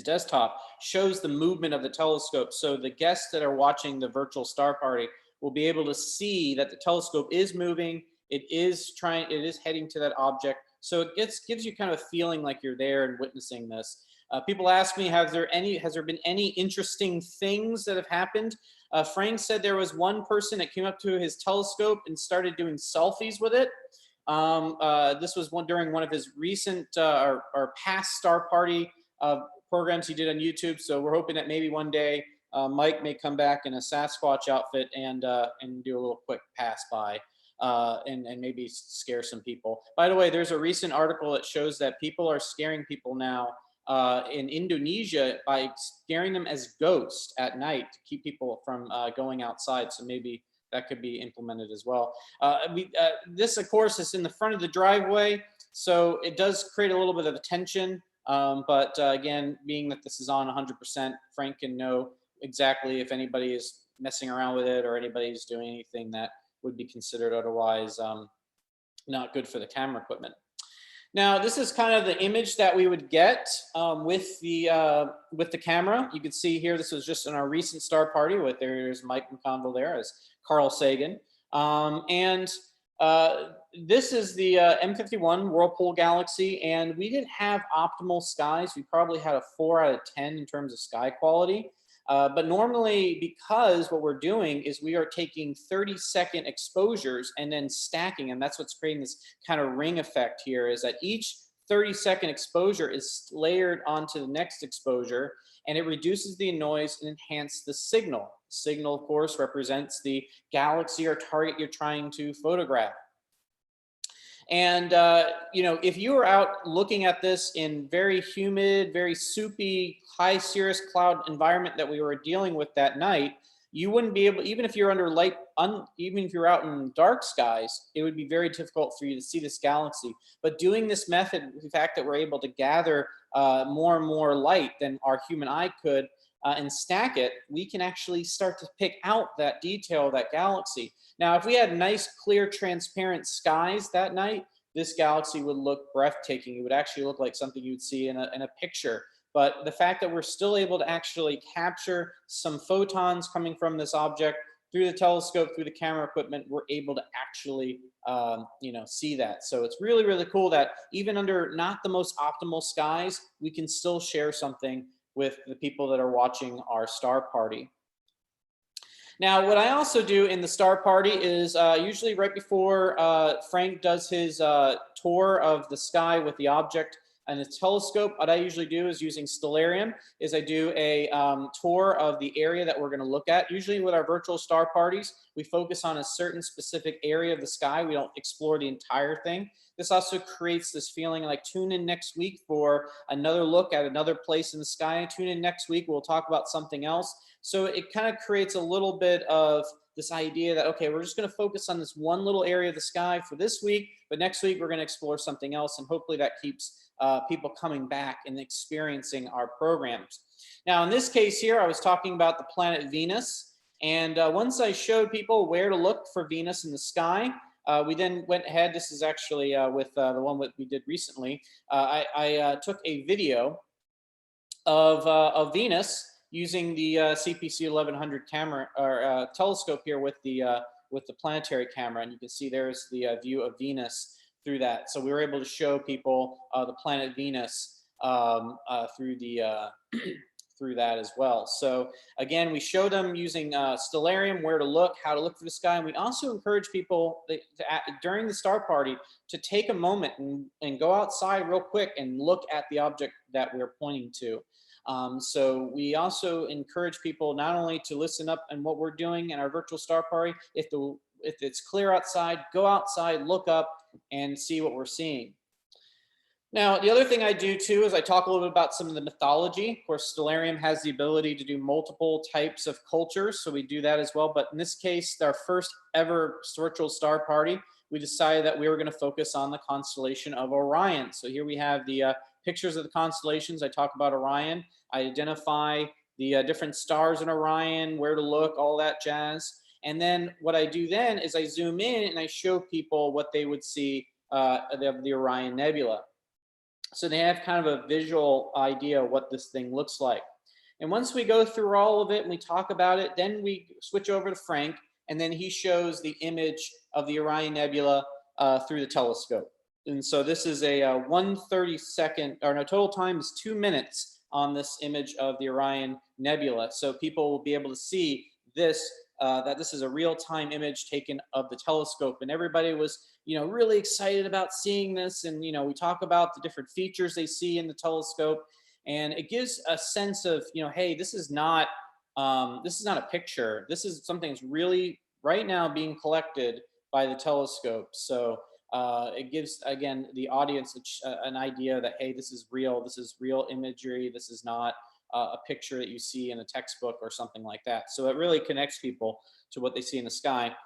desktop, shows the movement of the telescope. So the guests that are watching the virtual star party will be able to see that the telescope is moving. It is heading to that object. So it gives you kind of a feeling like you're there and witnessing this. People ask me, has there been any interesting things that have happened? Frank said there was one person that came up to his telescope and started doing selfies with it. This was during one of his recent or past star party programs he did on YouTube. So we're hoping that maybe one day Mike may come back in a Sasquatch outfit and do a little quick pass by. And maybe scare some people. By the way, there's a recent article that shows that people are scaring people now in Indonesia by scaring them as ghosts at night to keep people from going outside. So maybe that could be implemented as well. This, of course, is in the front of the driveway, so it does create a little bit of attention. But again, being that this is on 100%, Frank can know exactly if anybody is messing around with it or anybody's doing anything that would be considered otherwise not good for the camera equipment. Now, this is kind of the image that we would get with the camera. You can see here, this was just in our recent star party there's Mike McConville there as Carl Sagan. This is the M51 Whirlpool Galaxy, and we didn't have optimal skies. We probably had a 4 out of 10 in terms of sky quality. But normally, because what we're doing is we are taking 30-second exposures and then stacking, and that's what's creating this kind of ring effect here, is that each 30-second exposure is layered onto the next exposure, and it reduces the noise and enhances the signal. Signal, of course, represents the galaxy or target you're trying to photograph. And, if you were out looking at this in very humid, very soupy, high cirrus cloud environment that we were dealing with that night, you wouldn't be able, even if you're under even if you're out in dark skies, it would be very difficult for you to see this galaxy. But doing this method, the fact that we're able to gather more and more light than our human eye could and stack it, we can actually start to pick out that detail, that galaxy. Now, if we had nice, clear, transparent skies that night, this galaxy would look breathtaking. It would actually look like something you would see in a picture. But the fact that we're still able to actually capture some photons coming from this object through the telescope, through the camera equipment, we're able to actually, see that. So it's really, really cool that even under not the most optimal skies, we can still share something with the people that are watching our star party. Now, what I also do in the star party is usually right before Frank does his tour of the sky with the object and the telescope, what I usually do is using Stellarium, is I do a tour of the area that we're going to look at. Usually with our virtual star parties, we focus on a certain specific area of the sky. We don't explore the entire thing. This also creates this feeling like tune in next week for another look at another place in the sky. Tune in next week, we'll talk about something else. So it kind of creates a little bit of this idea that, okay, we're just going to focus on this one little area of the sky for this week, but next week we're going to explore something else, and hopefully that keeps people coming back and experiencing our programs. Now, in this case here, I was talking about the planet Venus, and once I showed people where to look for Venus in the sky, we then went ahead. This is actually with the one that we did recently. I took a video of Venus using the CPC 1100 camera or telescope here with the planetary camera, and you can see there's the view of Venus through that. So we were able to show people the planet Venus through the through that as well. So again, we show them using Stellarium where to look, how to look for the sky, and we also encourage people during the star party to take a moment and go outside real quick and look at the object that we're pointing to. So we also encourage people not only to listen up and what we're doing in our virtual star party, if it's clear outside, go outside, look up, and see what we're seeing. Now, the other thing I do too is I talk a little bit about some of the mythology. Of course, Stellarium has the ability to do multiple types of cultures, so we do that as well. But in this case, our first ever virtual star party, we decided that we were going to focus on the constellation of Orion. So here we have the pictures of the constellations. I talk about Orion. I identify the different stars in Orion, where to look, all that jazz. And then what I do then is I zoom in and I show people what they would see of the Orion Nebula. So they have kind of a visual idea of what this thing looks like. And once we go through all of it and we talk about it, then we switch over to Frank, and then he shows the image of the Orion Nebula through the telescope. And so this is a 1/32, or no, total time is 2 minutes on this image of the Orion Nebula. So people will be able to see this, that this is a real-time image taken of the telescope. And everybody was, really excited about seeing this. And, we talk about the different features they see in the telescope. And it gives a sense of, hey, this is not a picture. This is something that's really right now being collected by the telescope. So it gives, again, the audience an idea that, hey, this is real imagery. This is not a picture that you see in a textbook or something like that. So it really connects people to what they see in the sky.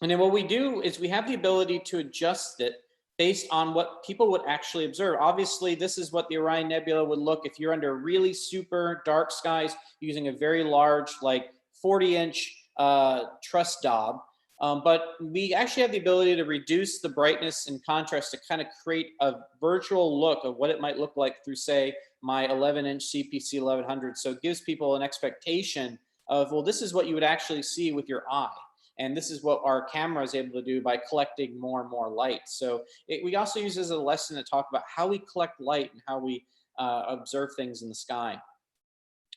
And then what we do is we have the ability to adjust it based on what people would actually observe. Obviously, this is what the Orion Nebula would look if you're under really super dark skies using a very large, like 40-inch truss daub. But we actually have the ability to reduce the brightness and contrast to kind of create a virtual look of what it might look like through, say, my 11-inch CPC 1100. So it gives people an expectation of, well, this is what you would actually see with your eye. And this is what our camera is able to do by collecting more and more light. So we also use this as a lesson to talk about how we collect light and how we observe things in the sky.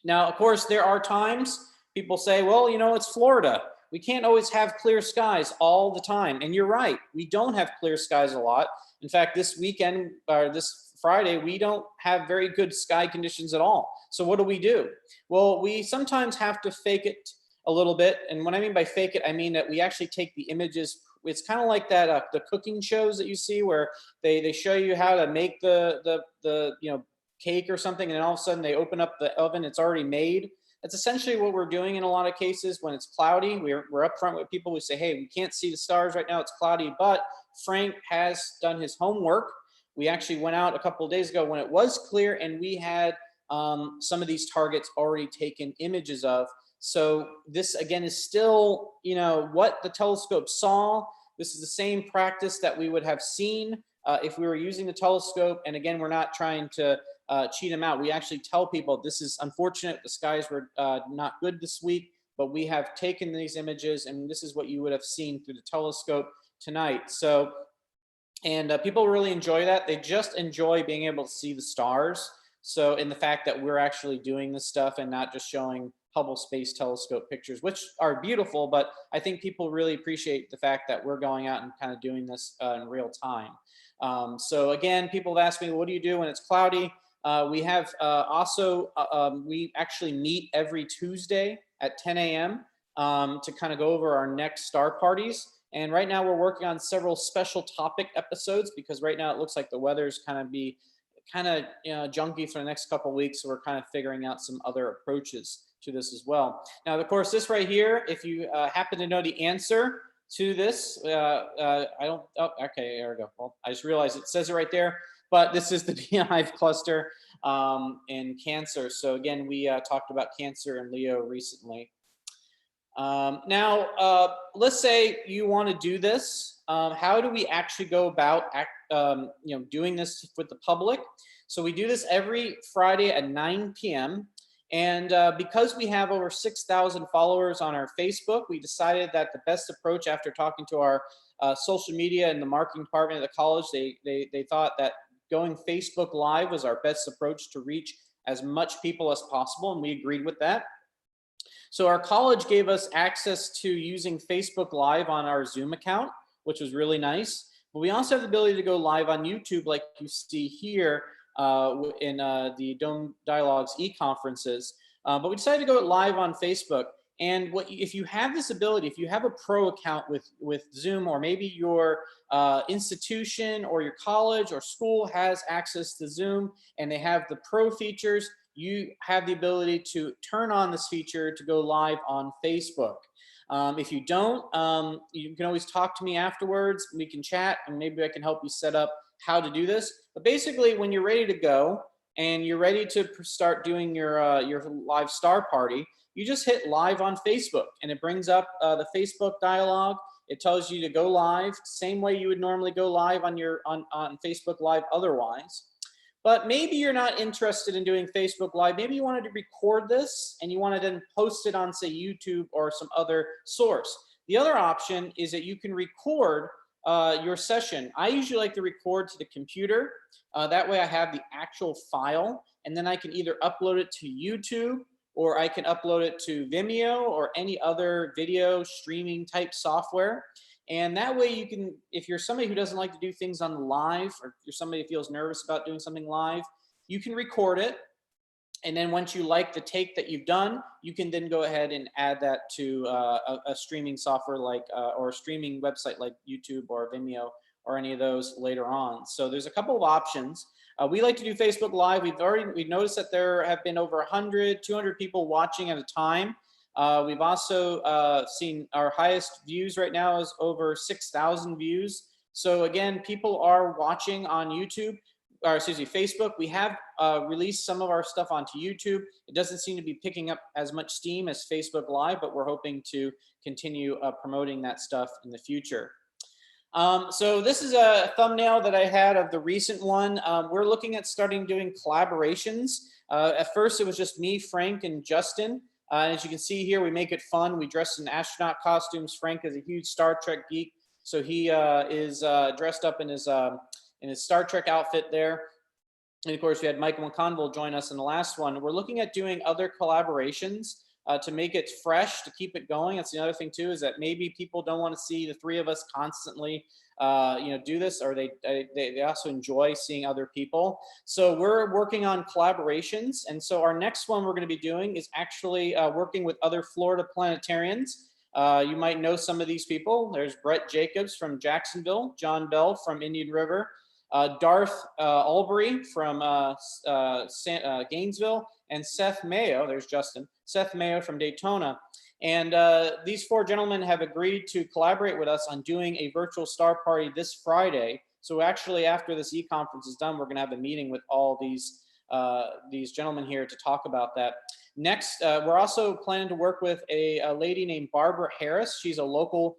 Now, of course, there are times people say, well, it's Florida. We can't always have clear skies all the time. And you're right, we don't have clear skies a lot. In fact, this weekend, or this Friday, we don't have very good sky conditions at all. So what do? Well, we sometimes have to fake it a little bit. And what I mean by fake it, I mean that we actually take the images. It's kind of like that the cooking shows that you see where they show you how to make the cake or something, and then all of a sudden they open up the oven, it's already made. That's essentially what we're doing in a lot of cases when it's cloudy. We're upfront with people. We say, hey, we can't see the stars right now, it's cloudy, but Frank has done his homework. We actually went out a couple of days ago when it was clear, and we had some of these targets already taken images of. So this, again, is still, what the telescope saw. This is the same practice that we would have seen if we were using the telescope. And again, we're not trying to cheat them out. We actually tell people this is unfortunate. The skies were not good this week, but we have taken these images, and this is what you would have seen through the telescope tonight. So, and people really enjoy that. They just enjoy being able to see the stars. So, in the fact that we're actually doing this stuff and not just showing Hubble Space Telescope pictures, which are beautiful, but I think people really appreciate the fact that we're going out and kind of doing this in real time. So again, people have asked me, what do you do when it's cloudy? We have we actually meet every Tuesday at 10 a.m. To kind of go over our next star parties. And right now we're working on several special topic episodes because right now it looks like the weather's kind of junky for the next couple of weeks. So we're kind of figuring out some other approaches to this as well. Now, of course, this right here, if you happen to know the answer to this, okay, there we go. Well, I just realized it says it right there, but this is the Beehive cluster in Cancer. So again, we talked about Cancer and Leo recently. Now, let's say you want to do this. How do we actually go about doing this with the public? So we do this every Friday at 9 p.m. And because we have over 6,000 followers on our Facebook, we decided that the best approach, after talking to our social media and the marketing department at the college, they thought that going Facebook Live was our best approach to reach as much people as possible, and we agreed with that. So our college gave us access to using Facebook Live on our Zoom account, which was really nice. But we also have the ability to go live on YouTube, like you see here in the Dome Dialogues e-conferences. But we decided to go live on Facebook. And if you have this ability, if you have a pro account with Zoom, or maybe your institution or your college or school has access to Zoom and they have the pro features, you have the ability to turn on this feature to go live on Facebook. If you don't, you can always talk to me afterwards. We can chat and maybe I can help you set up how to do this. But basically, when you're ready to go and you're ready to start doing your live star party, you just hit live on Facebook and it brings up the Facebook dialog. It tells you to go live, same way you would normally go live on Facebook Live otherwise. But maybe you're not interested in doing Facebook Live. Maybe you wanted to record this and you want to then post it on, say, YouTube or some other source. The other option is that you can record your session. I usually like to record to the computer. That way I have the actual file, and then I can either upload it to YouTube, or I can upload it to Vimeo or any other video streaming type software. And that way you can, if you're somebody who doesn't like to do things on live, or you're somebody who feels nervous about doing something live, you can record it. And then once you like the take that you've done, you can then go ahead and add that to a streaming software like, or a streaming website like YouTube or Vimeo or any of those later on. So there's a couple of options. We like to do Facebook Live. We've noticed that there have been over 100, 200 people watching at a time. We've also seen our highest views right now is over 6,000 views. So again, people are watching on YouTube, or excuse me, Facebook. We have released some of our stuff onto YouTube. It doesn't seem to be picking up as much steam as Facebook Live, but we're hoping to continue promoting that stuff in the future. So this is a thumbnail that I had of the recent one. We're looking at starting doing collaborations. At first, it was just me, Frank, and Justin. As you can see here, we make it fun. We dress in astronaut costumes. Frank is a huge Star Trek geek, so he is dressed up in his Star Trek outfit there. And of course, we had Michael McConville join us in the last one. We're looking at doing other collaborations to make it fresh, to keep it going. That's the other thing too, is that maybe people don't want to see the three of us constantly do this, or they also enjoy seeing other people. So we're working on collaborations. And so our next one we're going to be doing is actually working with other Florida planetarians. You might know some of these people. There's Brett Jacobs from Jacksonville, John Bell from Indian River, Darth Albury from Gainesville, and Seth Mayo, there's Justin, Seth Mayo from Daytona. And these four gentlemen have agreed to collaborate with us on doing a virtual star party this Friday. So actually, after this e-conference is done, we're going to have a meeting with all these gentlemen here to talk about that. Next, we're also planning to work with a lady named Barbara Harris. She's a local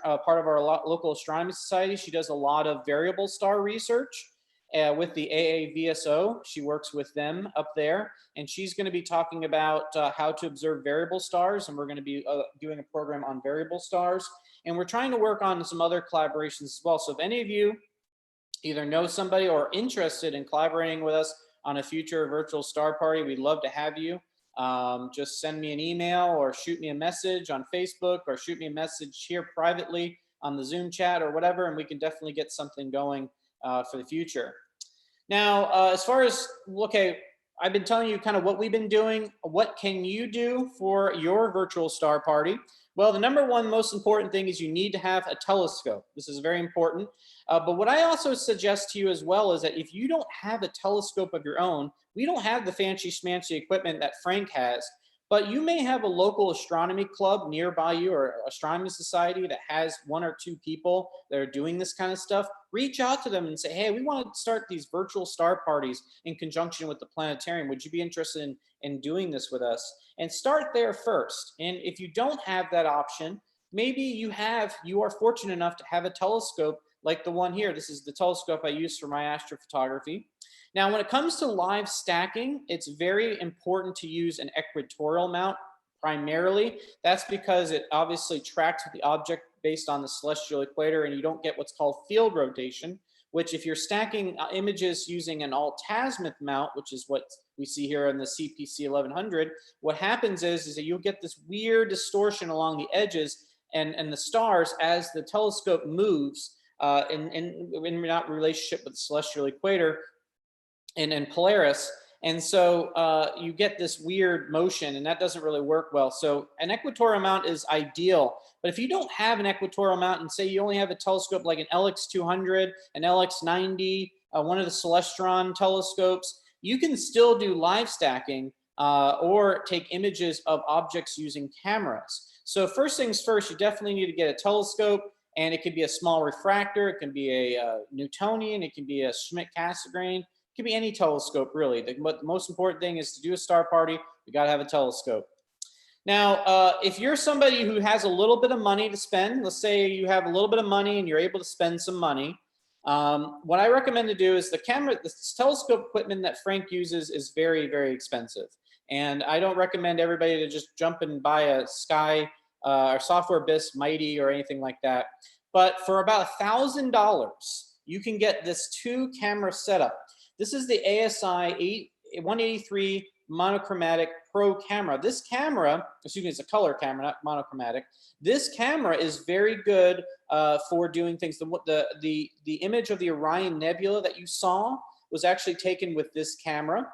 part of our local astronomy society. She does a lot of variable star research with the AAVSO. She works with them up there, and she's going to be talking about how to observe variable stars, and we're going to be doing a program on variable stars. And we're trying to work on some other collaborations as well. So if any of you either know somebody or are interested in collaborating with us on a future virtual star party, we'd love to have you. Just send me an email or shoot me a message on Facebook, or shoot me a message here privately on the Zoom chat or whatever, and we can definitely get something going for the future. Now, as far as, okay, I've been telling you kind of what we've been doing. What can you do for your virtual star party? Well, the number one most important thing is you need to have a telescope. This is very important. But what I also suggest to you as well is that if you don't have a telescope of your own, we don't have the fancy schmancy equipment that Frank has, but you may have a local astronomy club nearby you, or astronomy society that has one or two people that are doing this kind of stuff. Reach out to them and say, hey, we want to start these virtual star parties in conjunction with the planetarium. Would you be interested in doing this with us? And start there first. And if you don't have that option, maybe you are fortunate enough to have a telescope like the one here. This is the telescope I use for my astrophotography. Now, when it comes to live stacking, it's very important to use an equatorial mount primarily. That's because it obviously tracks with the object based on the celestial equator, and you don't get what's called field rotation, which if you're stacking images using an alt-azimuth mount, which is what we see here in the CPC 1100, what happens is that you'll get this weird distortion along the edges and the stars as the telescope moves in relationship with the celestial equator and Polaris. And so you get this weird motion, and that doesn't really work well. So an equatorial mount is ideal. But if you don't have an equatorial mount, and say you only have a telescope like an LX200, an LX90, one of the Celestron telescopes, you can still do live stacking or take images of objects using cameras. So first things first, you definitely need to get a telescope, and it could be a small refractor, it can be a Newtonian, it can be a Schmidt-Cassegrain, it can be any telescope really. But the most important thing is to do a star party, you gotta have a telescope. Now, if you're somebody who has a little bit of money to spend, let's say you have a little bit of money and you're able to spend some money, what I recommend to do is the telescope equipment that Frank uses is very, very expensive. And I don't recommend everybody to just jump and buy a Sky or Software Abyss Mighty or anything like that. But for about $1,000, you can get this 2-camera setup. This is the ASI 183 monochromatic pro camera. This camera, excuse me, it's a color camera, not monochromatic. This camera is very good for doing things. The image of the Orion Nebula that you saw was actually taken with this camera.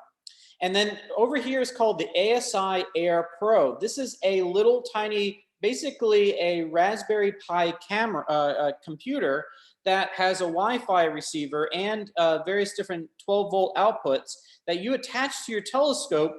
And then over here is called the ASI Air Pro. This is a little tiny, basically a Raspberry Pi camera computer that has a Wi-Fi receiver and various different 12-volt outputs that you attach to your telescope,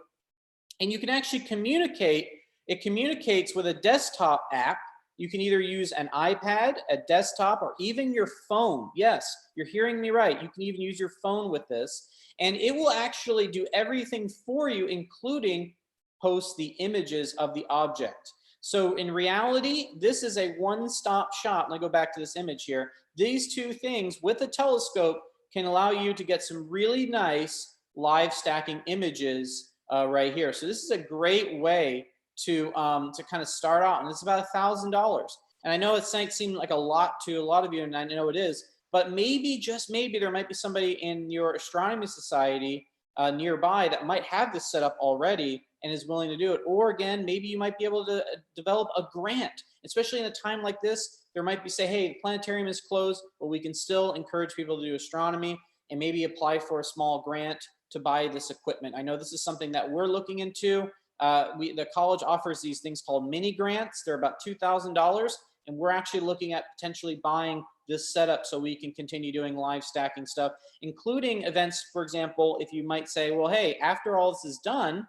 and you can actually communicate. It communicates with a desktop app. You can either use an iPad, a desktop, or even your phone. Yes, you're hearing me right. You can even use your phone with this, and it will actually do everything for you, including post the images of the object. So in reality, this is a one-stop shop. Let me go back to this image here. These two things with a telescope can allow you to get some really nice live stacking images right here. So this is a great way to kind of start out, and it's about $1,000. And I know it might seem like a lot to a lot of you, and I know it is, but maybe, just maybe, there might be somebody in your astronomy society nearby that might have this set up already and is willing to do it. Or again, maybe you might be able to develop a grant, especially in a time like this. There might be, say, hey, the planetarium is closed, but we can still encourage people to do astronomy and maybe apply for a small grant to buy this equipment. I know this is something that we're looking into. The college offers these things called mini grants. They're about $2,000, and we're actually looking at potentially buying this setup so we can continue doing live stacking stuff, including events. For example, if you might say, well, hey, after all this is done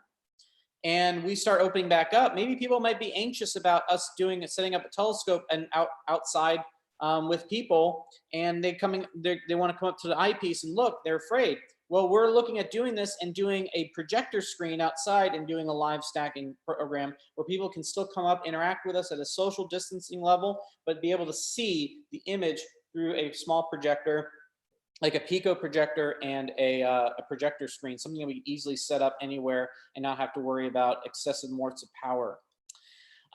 and we start opening back up, maybe people might be anxious about us setting up a telescope and outside with people, and they want to come up to the eyepiece and look, they're afraid. Well, we're looking at doing this and doing a projector screen outside and doing a live stacking program where people can still come up, interact with us at a social distancing level, but be able to see the image through a small projector, like a Pico projector and a projector screen, something that we can easily set up anywhere and not have to worry about excessive watts of power.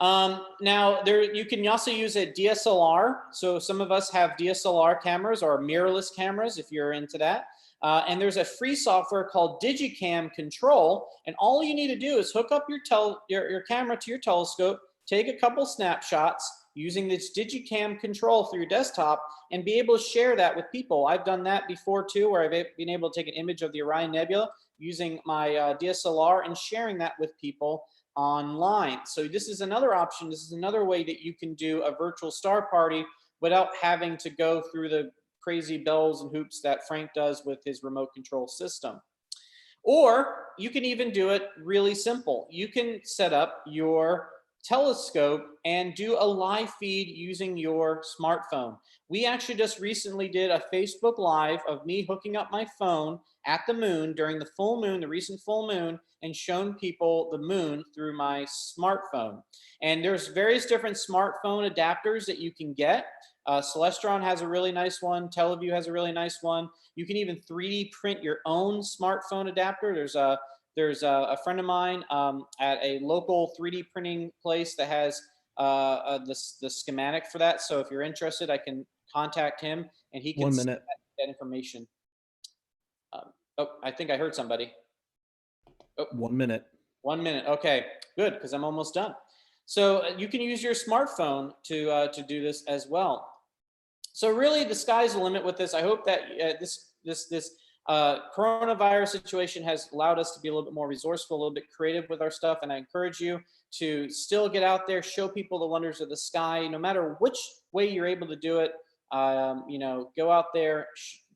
Now, you can also use a DSLR. So some of us have DSLR cameras or mirrorless cameras if you're into that. And there's a free software called Digicam Control, and all you need to do is hook up your camera to your telescope, take a couple snapshots using this Digicam Control through your desktop, and be able to share that with people. I've done that before too, where I've been able to take an image of the Orion Nebula using my DSLR and sharing that with people online. So this is another option. This is another way that you can do a virtual star party without having to go through the crazy bells and hoops that Frank does with his remote control system. Or you can even do it really simple. You can set up your telescope and do a live feed using your smartphone. We actually just recently did a Facebook Live of me hooking up my phone at the moon during the full moon, the recent full moon, and shown people the moon through my smartphone. And there's various different smartphone adapters that you can get. Celestron has a really nice one. TeleView has a really nice one. You can even 3D print your own smartphone adapter. There's a friend of mine at a local 3D printing place that has the schematic for that. So if you're interested, I can contact him and he can send that information. Oh, I think I heard somebody. Oh, 1 minute. 1 minute. Okay, good, because I'm almost done. So you can use your smartphone to do this as well. So really, the sky's the limit with this. I hope that this Coronavirus situation has allowed us to be a little bit more resourceful, a little bit creative with our stuff. And I encourage you to still get out there, show people the wonders of the sky, no matter which way you're able to do it. Go out there.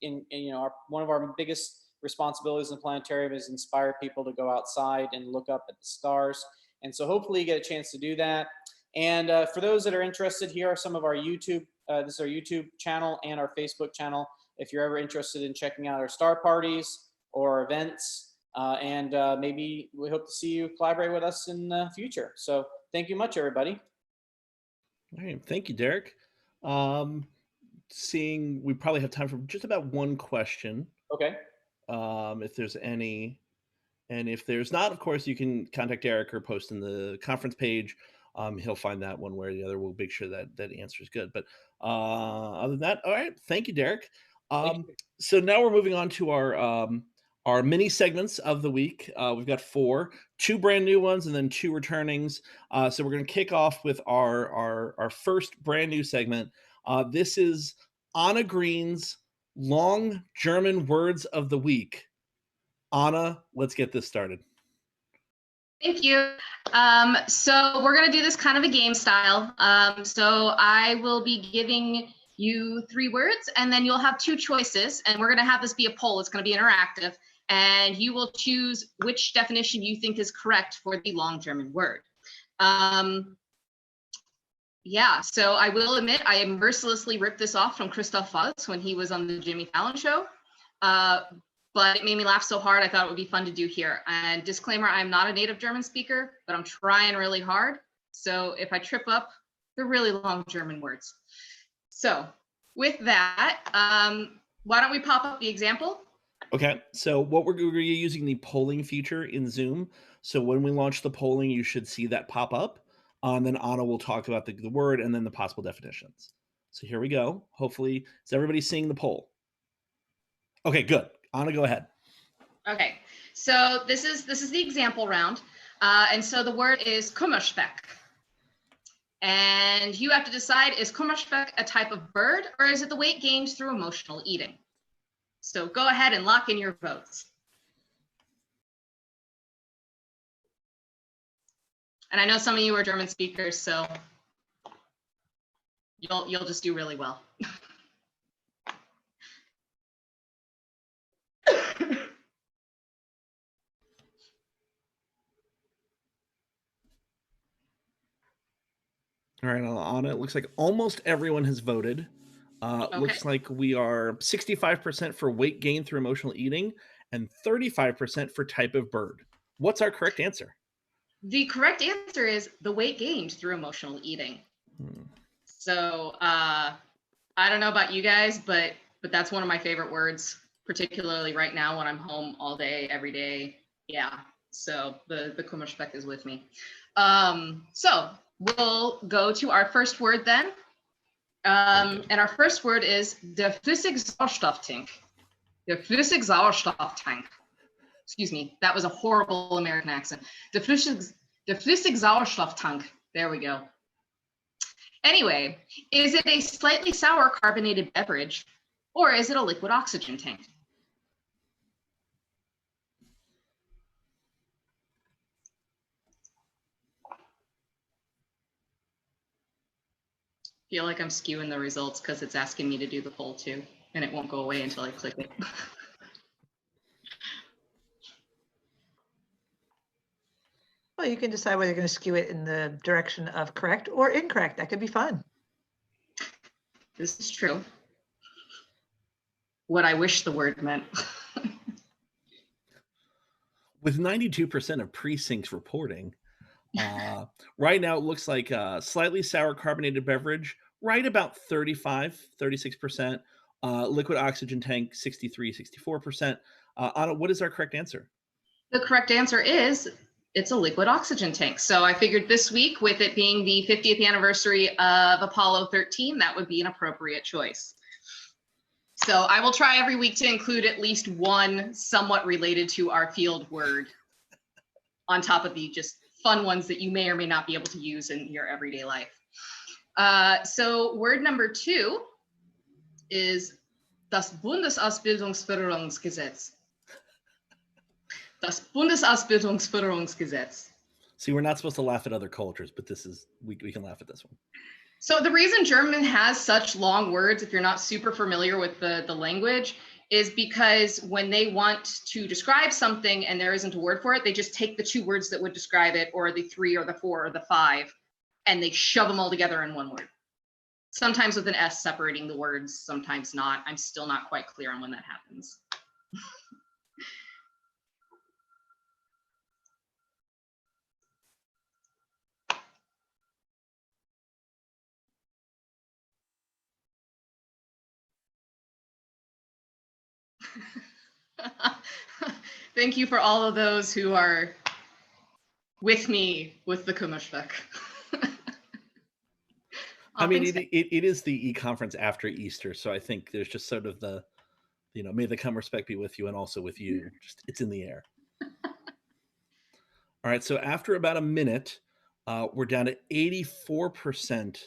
One of our biggest responsibilities in the planetarium is inspire people to go outside and look up at the stars. And so hopefully you get a chance to do that. And for those that are interested, here are some of our YouTube, this is our YouTube channel and our Facebook channel. If you're ever interested in checking out our star parties or events, maybe we hope to see you collaborate with us in the future. So thank you much, everybody. All right, thank you, Derek. Seeing we probably have time for just about one question. Okay. If there's any, and if there's not, of course, you can contact Derek or post in the conference page. He'll find that one way or the other. We'll make sure that that answer is good. But other than that, all right, thank you, Derek. So now we're moving on to our mini segments of the week. We've got 4, 2 brand new ones and then 2 returnings. So we're going to kick off with our first brand new segment. This is Anna Green's long German words of the week. Anna, let's get this started. Thank you. So we're going to do this kind of a game style. So I will be giving you 3 words, and then you'll have 2 choices, and we're going to have this be a poll. It's going to be interactive, and you will choose which definition you think is correct for the long German word. Yeah, so I will admit I mercilessly ripped this off from Christoph Waltz when he was on the Jimmy Fallon show, but it made me laugh so hard I thought it would be fun to do here. And disclaimer, I'm not a native German speaker, but I'm trying really hard. So if I trip up, they're really long German words. So with that, why don't we pop up the example? Okay, so what we're using the polling feature in Zoom. So when we launch the polling, you should see that pop up. Then Anna will talk about the word and then the possible definitions. So here we go. Hopefully, is everybody seeing the poll? Okay, good. Anna, go ahead. Okay, so this is the example round. And so the word is Kummerspeck. And you have to decide, is Kummerspeck a type of bird or is it the weight gained through emotional eating? So go ahead and lock in your votes. And I know some of you are German speakers, so you'll just do really well. All right, Anna, it looks like almost everyone has voted. Okay. Looks like we are 65% for weight gain through emotional eating and 35% for type of bird. What's our correct answer? The correct answer is the weight gained through emotional eating. So I don't know about you guys, but that's one of my favorite words, particularly right now when I'm home all day, every day. Yeah, so the Kummerspeck is with me. So we'll go to our first word then. And our first word is der Flüssigsauerstofftank. Der Flüssigsauerstofftank. Excuse me, that was a horrible American accent. Der Flüssigsauerstofftank. There we go. Anyway, is it a slightly sour carbonated beverage or is it a liquid oxygen tank? Feel like I'm skewing the results because it's asking me to do the poll too, and it won't go away until I click it. Well, you can decide whether you're going to skew it in the direction of correct or incorrect. That could be fun. This is true. What I wish the word meant. With 92% of precincts reporting, right now it looks like a slightly sour carbonated beverage, right about 36%. Liquid oxygen tank, 64%. Anna, what is our correct answer? The correct answer is it's a liquid oxygen tank. So I figured this week, with it being the 50th anniversary of Apollo 13, that would be an appropriate choice. So I will try every week to include at least one somewhat related to our field word on top of the just fun ones that you may or may not be able to use in your everyday life. So word number 2 is Das Bundesausbildungsförderungsgesetz. Das Bundesausbildungsförderungsgesetz. See, we're not supposed to laugh at other cultures, but this is, we can laugh at this one. So the reason German has such long words, if you're not super familiar with the language, is because when they want to describe something and there isn't a word for it, they just take the 2 words that would describe it, or the 3 or the 4 or the 5, and they shove them all together in one word. Sometimes with an S separating the words, sometimes not. I'm still not quite clear on when that happens. Thank you for all of those who are with me with the Kummerspeck. I mean, it is the e-conference after Easter, so I think there's just sort of the, may the Kummerspeck be with you and also with you. Just, it's in the air. All right, so after about a minute, we're down to 84%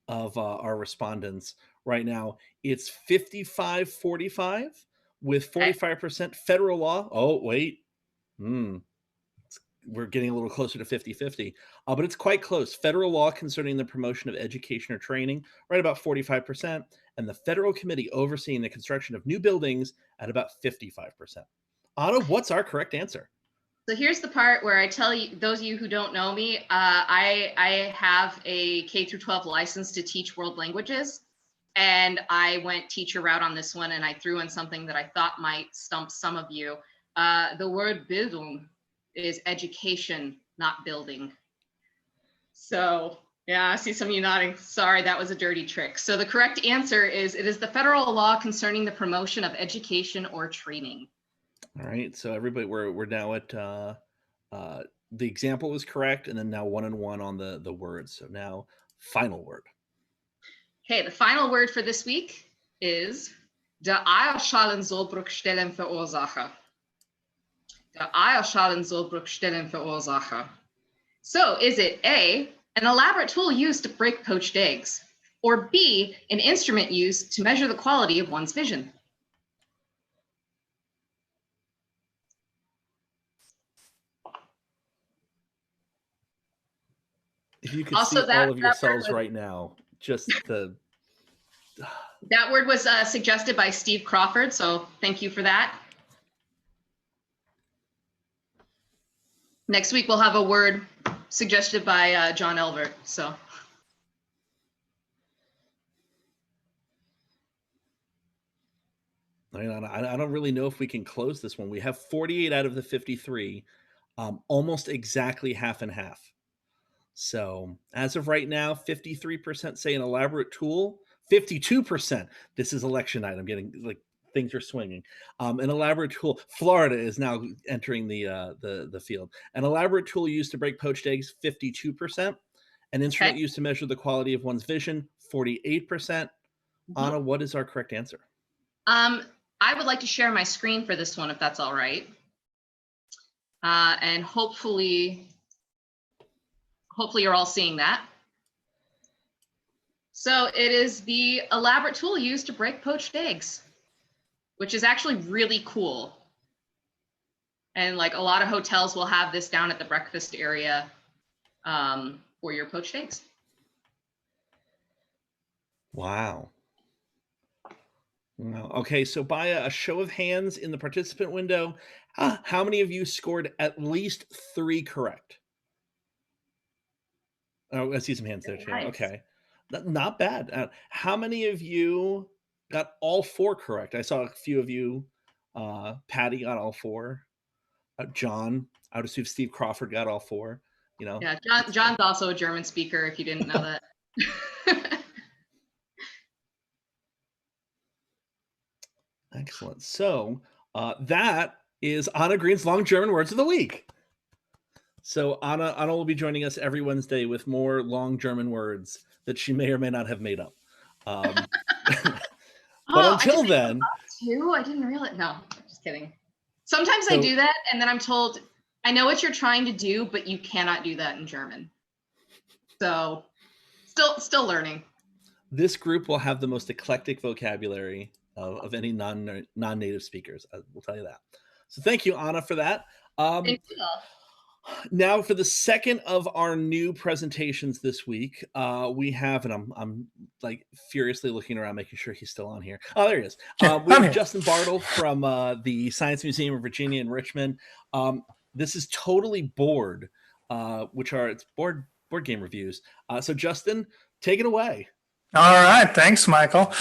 of our respondents right now. It's 55-45 with 45% federal law. Oh, wait. We're getting a little closer to 50-50, but it's quite close. Federal law concerning the promotion of education or training, right about 45%, and the federal committee overseeing the construction of new buildings at about 55%. Anna, what's our correct answer? So here's the part where I tell you, those of you who don't know me, I have a K-12 license to teach world languages, and I went teacher route on this one, and I threw in something that I thought might stump some of you. The word Bildung is education, not building. So yeah, I see some of you nodding. Sorry, that was a dirty trick. So the correct answer is, it is the federal law concerning the promotion of education or training. All right, so everybody, we're now at the example was correct, and then now 1 and 1 on the words. So now final word. Okay, the final word for this week is der Eierschalen-Sollbruchstellen Verursacher. Der Eierschalen-Sollbruchstellen Verursacher. So is it A, an elaborate tool used to break poached eggs, or B, an instrument used to measure the quality of one's vision? If you could also see all of yourselves right now, just the... That word was suggested by Steve Crawford, so thank you for that. Next week, we'll have a word suggested by John Elvert, so. I don't really know if we can close this one. We have 48 out of the 53, almost exactly half and half. So as of right now, 53% say an elaborate tool, 52%. This is election night. I'm getting like things are swinging. An elaborate tool. Florida is now entering the field. An elaborate tool used to break poached eggs, 52%. An instrument used to measure the quality of one's vision, 48%. Anna, what is our correct answer? I would like to share my screen for this one, if that's all right. And hopefully you're all seeing that. So it is the elaborate tool used to break poached eggs, which is actually really cool. And like a lot of hotels will have this down at the breakfast area for your poached eggs. Wow. Okay, so by a show of hands in the participant window, how many of you scored at least 3 correct? Oh, I see some hands there too. Nice. Okay, not bad. How many of you got all 4 correct? I saw a few of you. Patty got all 4. John, I would assume Steve Crawford got all 4. You know. Yeah, John's also a German speaker. If you didn't know that. Excellent. So that is Anna Green's Long German Words of the Week. So Anna will be joining us every Wednesday with more long German words that she may or may not have made up. But until then, I didn't realize. No, just kidding. Sometimes I do that, and then I'm told, I know what you're trying to do, but you cannot do that in German. So, still learning. This group will have the most eclectic vocabulary of any non-native speakers. I will tell you that. So thank you, Anna, for that. Thank you. Now for the second of our new presentations this week, we have, and I'm like furiously looking around, making sure he's still on here. Oh, there he is. We have Justin Bartel from the Science Museum of Virginia in Richmond. This is totally board, it's board game reviews. So Justin, take it away. All right, thanks, Michael.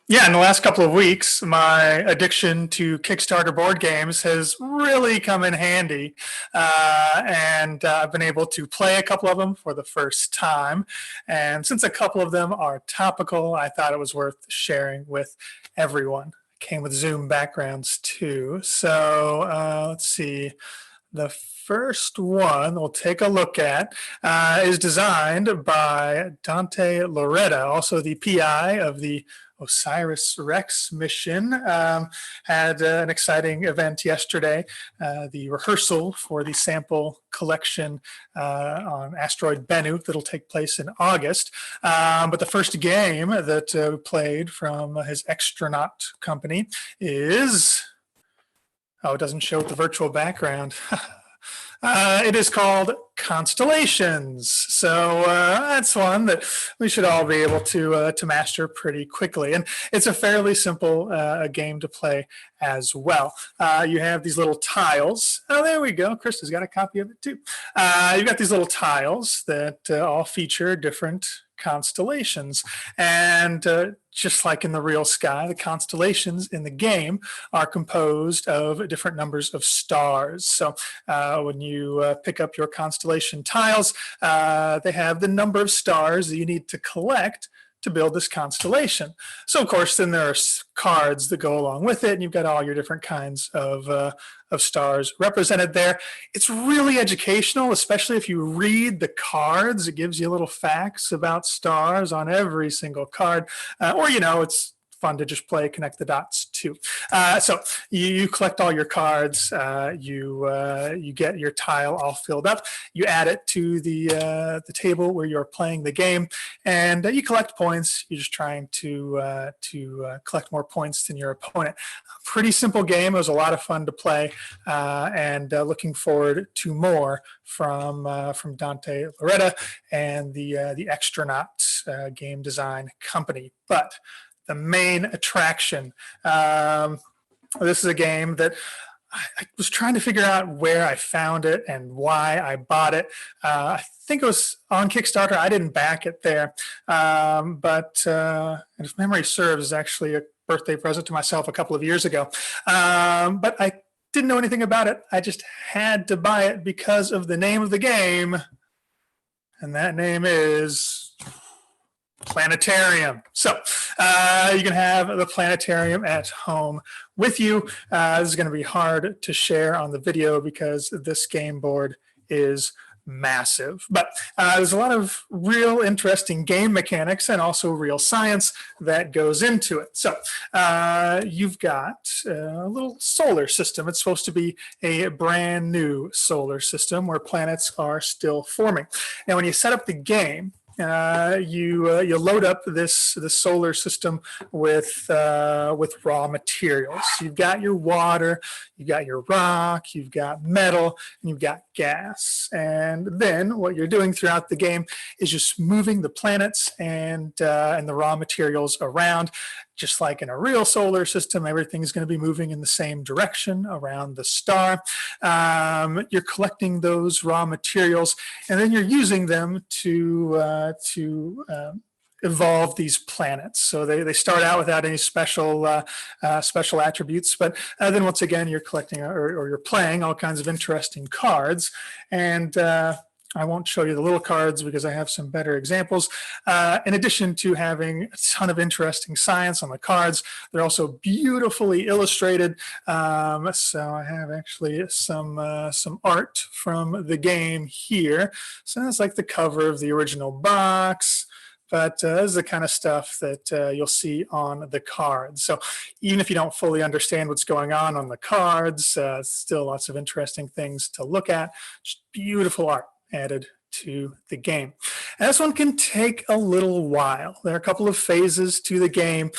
Yeah, in the last couple of weeks, my addiction to Kickstarter board games has really come in handy. And I've been able to play a couple of them for the first time. And since a couple of them are topical, I thought it was worth sharing with everyone. Came with Zoom backgrounds too. So let's see. The first one we'll take a look at is designed by Dante Loretta, also the PI of the OSIRIS-REx mission. Had an exciting event yesterday, the rehearsal for the sample collection on asteroid Bennu that'll take place in August. But the first game that we played from his Extronaut company is, it doesn't show the virtual background. It is called Constellations. So that's one that we should all be able to master pretty quickly. And it's a fairly simple game to play as well. You have these little tiles. Oh, there we go. Krista's got a copy of it too. You've got these little tiles that all feature different constellations. And just like in the real sky, the constellations in the game are composed of different numbers of stars. So when you pick up your constellation tiles, they have the number of stars that you need to collect to build this constellation. So of course, then there are cards that go along with it, and you've got all your different kinds of stars represented there. It's really educational, especially if you read the cards. It gives you little facts about stars on every single card, or it's fun to just play connect the dots too. So you collect all your cards, you get your tile all filled up, you add it to the table where you're playing the game, and you collect points. You're just trying to collect more points than your opponent. Pretty simple game. It was a lot of fun to play, and looking forward to more from Dante Loretta and the Extronaut game design company. But the main attraction. This is a game that I was trying to figure out where I found it and why I bought it. I think it was on Kickstarter. I didn't back it there. But if memory serves, it's actually a birthday present to myself a couple of years ago. But I didn't know anything about it. I just had to buy it because of the name of the game. And that name is Planetarium. So you can have the Planetarium at home with you. This is going to be hard to share on the video because this game board is massive. But there's a lot of real interesting game mechanics and also real science that goes into it. So you've got a little solar system. It's supposed to be a brand new solar system where planets are still forming. Now, when you set up the game, you load up this solar system with raw materials. You've got your water, you've got your rock, you've got metal, and you've got gas. And then what you're doing throughout the game is just moving the planets and the raw materials around. Just like in a real solar system, everything's going to be moving in the same direction around the star. You're collecting those raw materials, and then you're using them to evolve these planets. So they start out without any special attributes, but then once again, you're collecting or you're playing all kinds of interesting cards. And I won't show you the little cards because I have some better examples. In addition to having a ton of interesting science on the cards, they're also beautifully illustrated. So I have actually some art from the game here. So that's like the cover of the original box. But this is the kind of stuff that you'll see on the cards. So even if you don't fully understand what's going on the cards, still lots of interesting things to look at. Just beautiful art added to the game. And this one can take a little while. There are a couple of phases to the game,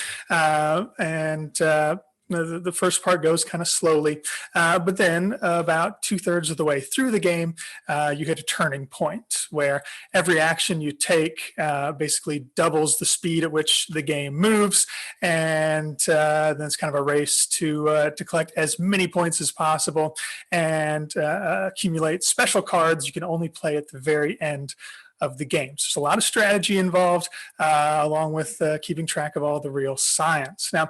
the first part goes kind of slowly, but then about 2/3 of the way through the game, you hit a turning point where every action you take basically doubles the speed at which the game moves, and then it's kind of a race to collect as many points as possible and accumulate special cards you can only play at the very end of the game. So there's a lot of strategy involved, along with keeping track of all the real science. Now,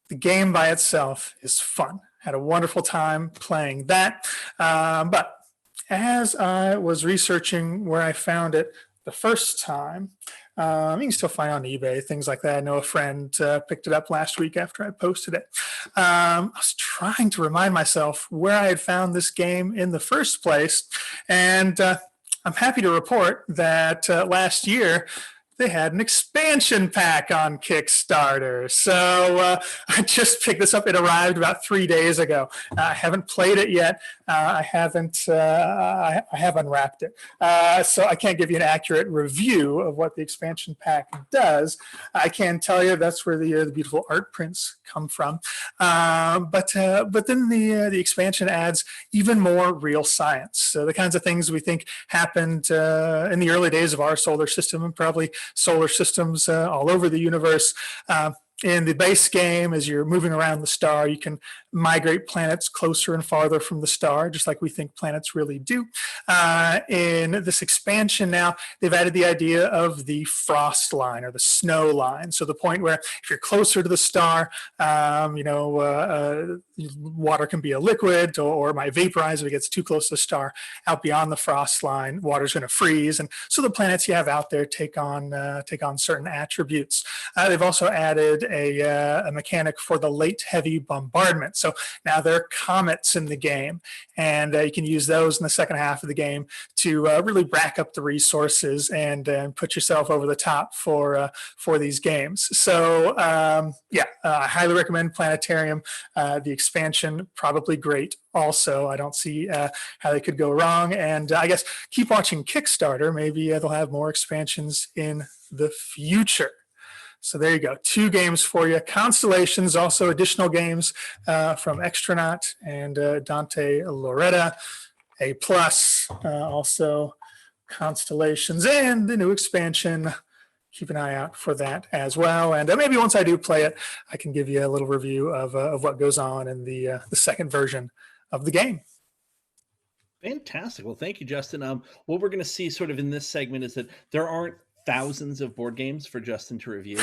the game by itself is fun. Had a wonderful time playing that. But as I was researching where I found it the first time, you can still find it on eBay, things like that. I know a friend picked it up last week after I posted it. I was trying to remind myself where I had found this game in the first place. And I'm happy to report that last year, they had an expansion pack on Kickstarter. So I just picked this up. It arrived about 3 days ago. I haven't played it yet. I have unwrapped it. So I can't give you an accurate review of what the expansion pack does. I can tell you that's where the beautiful art prints come from. But then the expansion adds even more real science. So the kinds of things we think happened in the early days of our solar system, and probably solar systems all over the universe. In the base game, as you're moving around the star, you can migrate planets closer and farther from the star, just like we think planets really do. In this expansion now, they've added the idea of the frost line or the snow line. So the point where if you're closer to the star, water can be a liquid or it might vaporize if it gets too close to the star. Out beyond the frost line, water's going to freeze. And so the planets you have out there take on certain attributes. They've also added a mechanic for the late heavy bombardment. So now there are comets in the game, and you can use those in the second half of the game to really rack up the resources and put yourself over the top for these games. So I highly recommend Planetarium. The expansion, probably great. Also, I don't see how they could go wrong. And I guess keep watching Kickstarter. Maybe they'll have more expansions in the future. So there you go. 2 games for you. Constellations, also additional games from Extronaut and Dante Loretta. A+, also Constellations, and the new expansion. Keep an eye out for that as well. And maybe once I do play it, I can give you a little review of what goes on in the second version of the game. Fantastic. Well, thank you, Justin. What we're going to see sort of in this segment is that there aren't thousands of board games for Justin to review.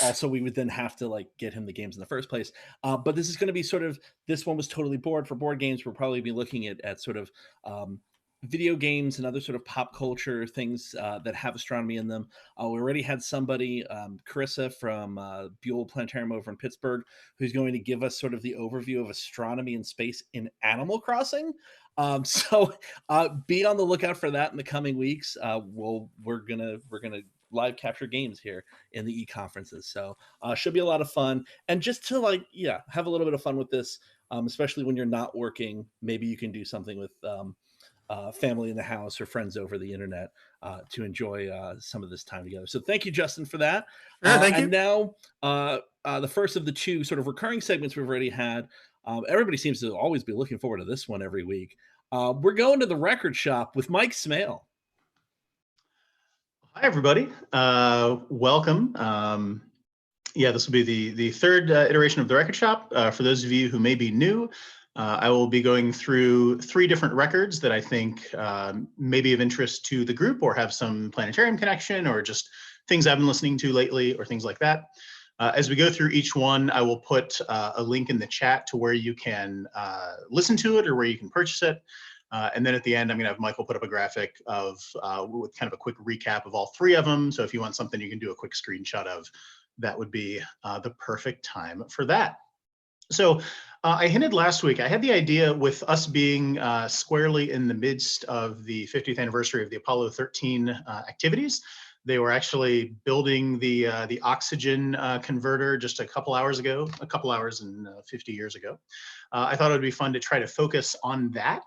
Also, we would then have to get him the games in the first place. But this is going to be sort of, this one was totally board for board games. We'll probably be looking at sort of video games and other sort of pop culture things that have astronomy in them. We already had somebody, Carissa from Buehler Planetarium over in Pittsburgh, who's going to give us sort of the overview of astronomy and space in Animal Crossing. So be on the lookout for that in the coming weeks. We're gonna live capture games here in the e-conferences. So should be a lot of fun. And just to have a little bit of fun with this, especially when you're not working, maybe you can do something with family in the house or friends over the internet to enjoy some of this time together. So thank you, Justin, for that. Thank you. And now the first of the 2 sort of recurring segments we've already had. Everybody seems to always be looking forward to this one every week. We're going to the record shop with Mike Smail. Hi, everybody. Welcome. This will be the third iteration of the record shop. For those of you who may be new, I will be going through 3 different records that I think may be of interest to the group or have some planetarium connection or just things I've been listening to lately or things like that. As we go through each one, I will put a link in the chat to where you can listen to it or where you can purchase it. And then at the end, I'm going to have Michael put up a graphic with kind of a quick recap of all 3 of them. So if you want something you can do a quick screenshot of, that would be the perfect time for that. So I hinted last week, I had the idea with us being squarely in the midst of the 50th anniversary of the Apollo 13 activities. They were actually building the oxygen converter just a couple hours and 50 years ago. I thought it would be fun to try to focus on that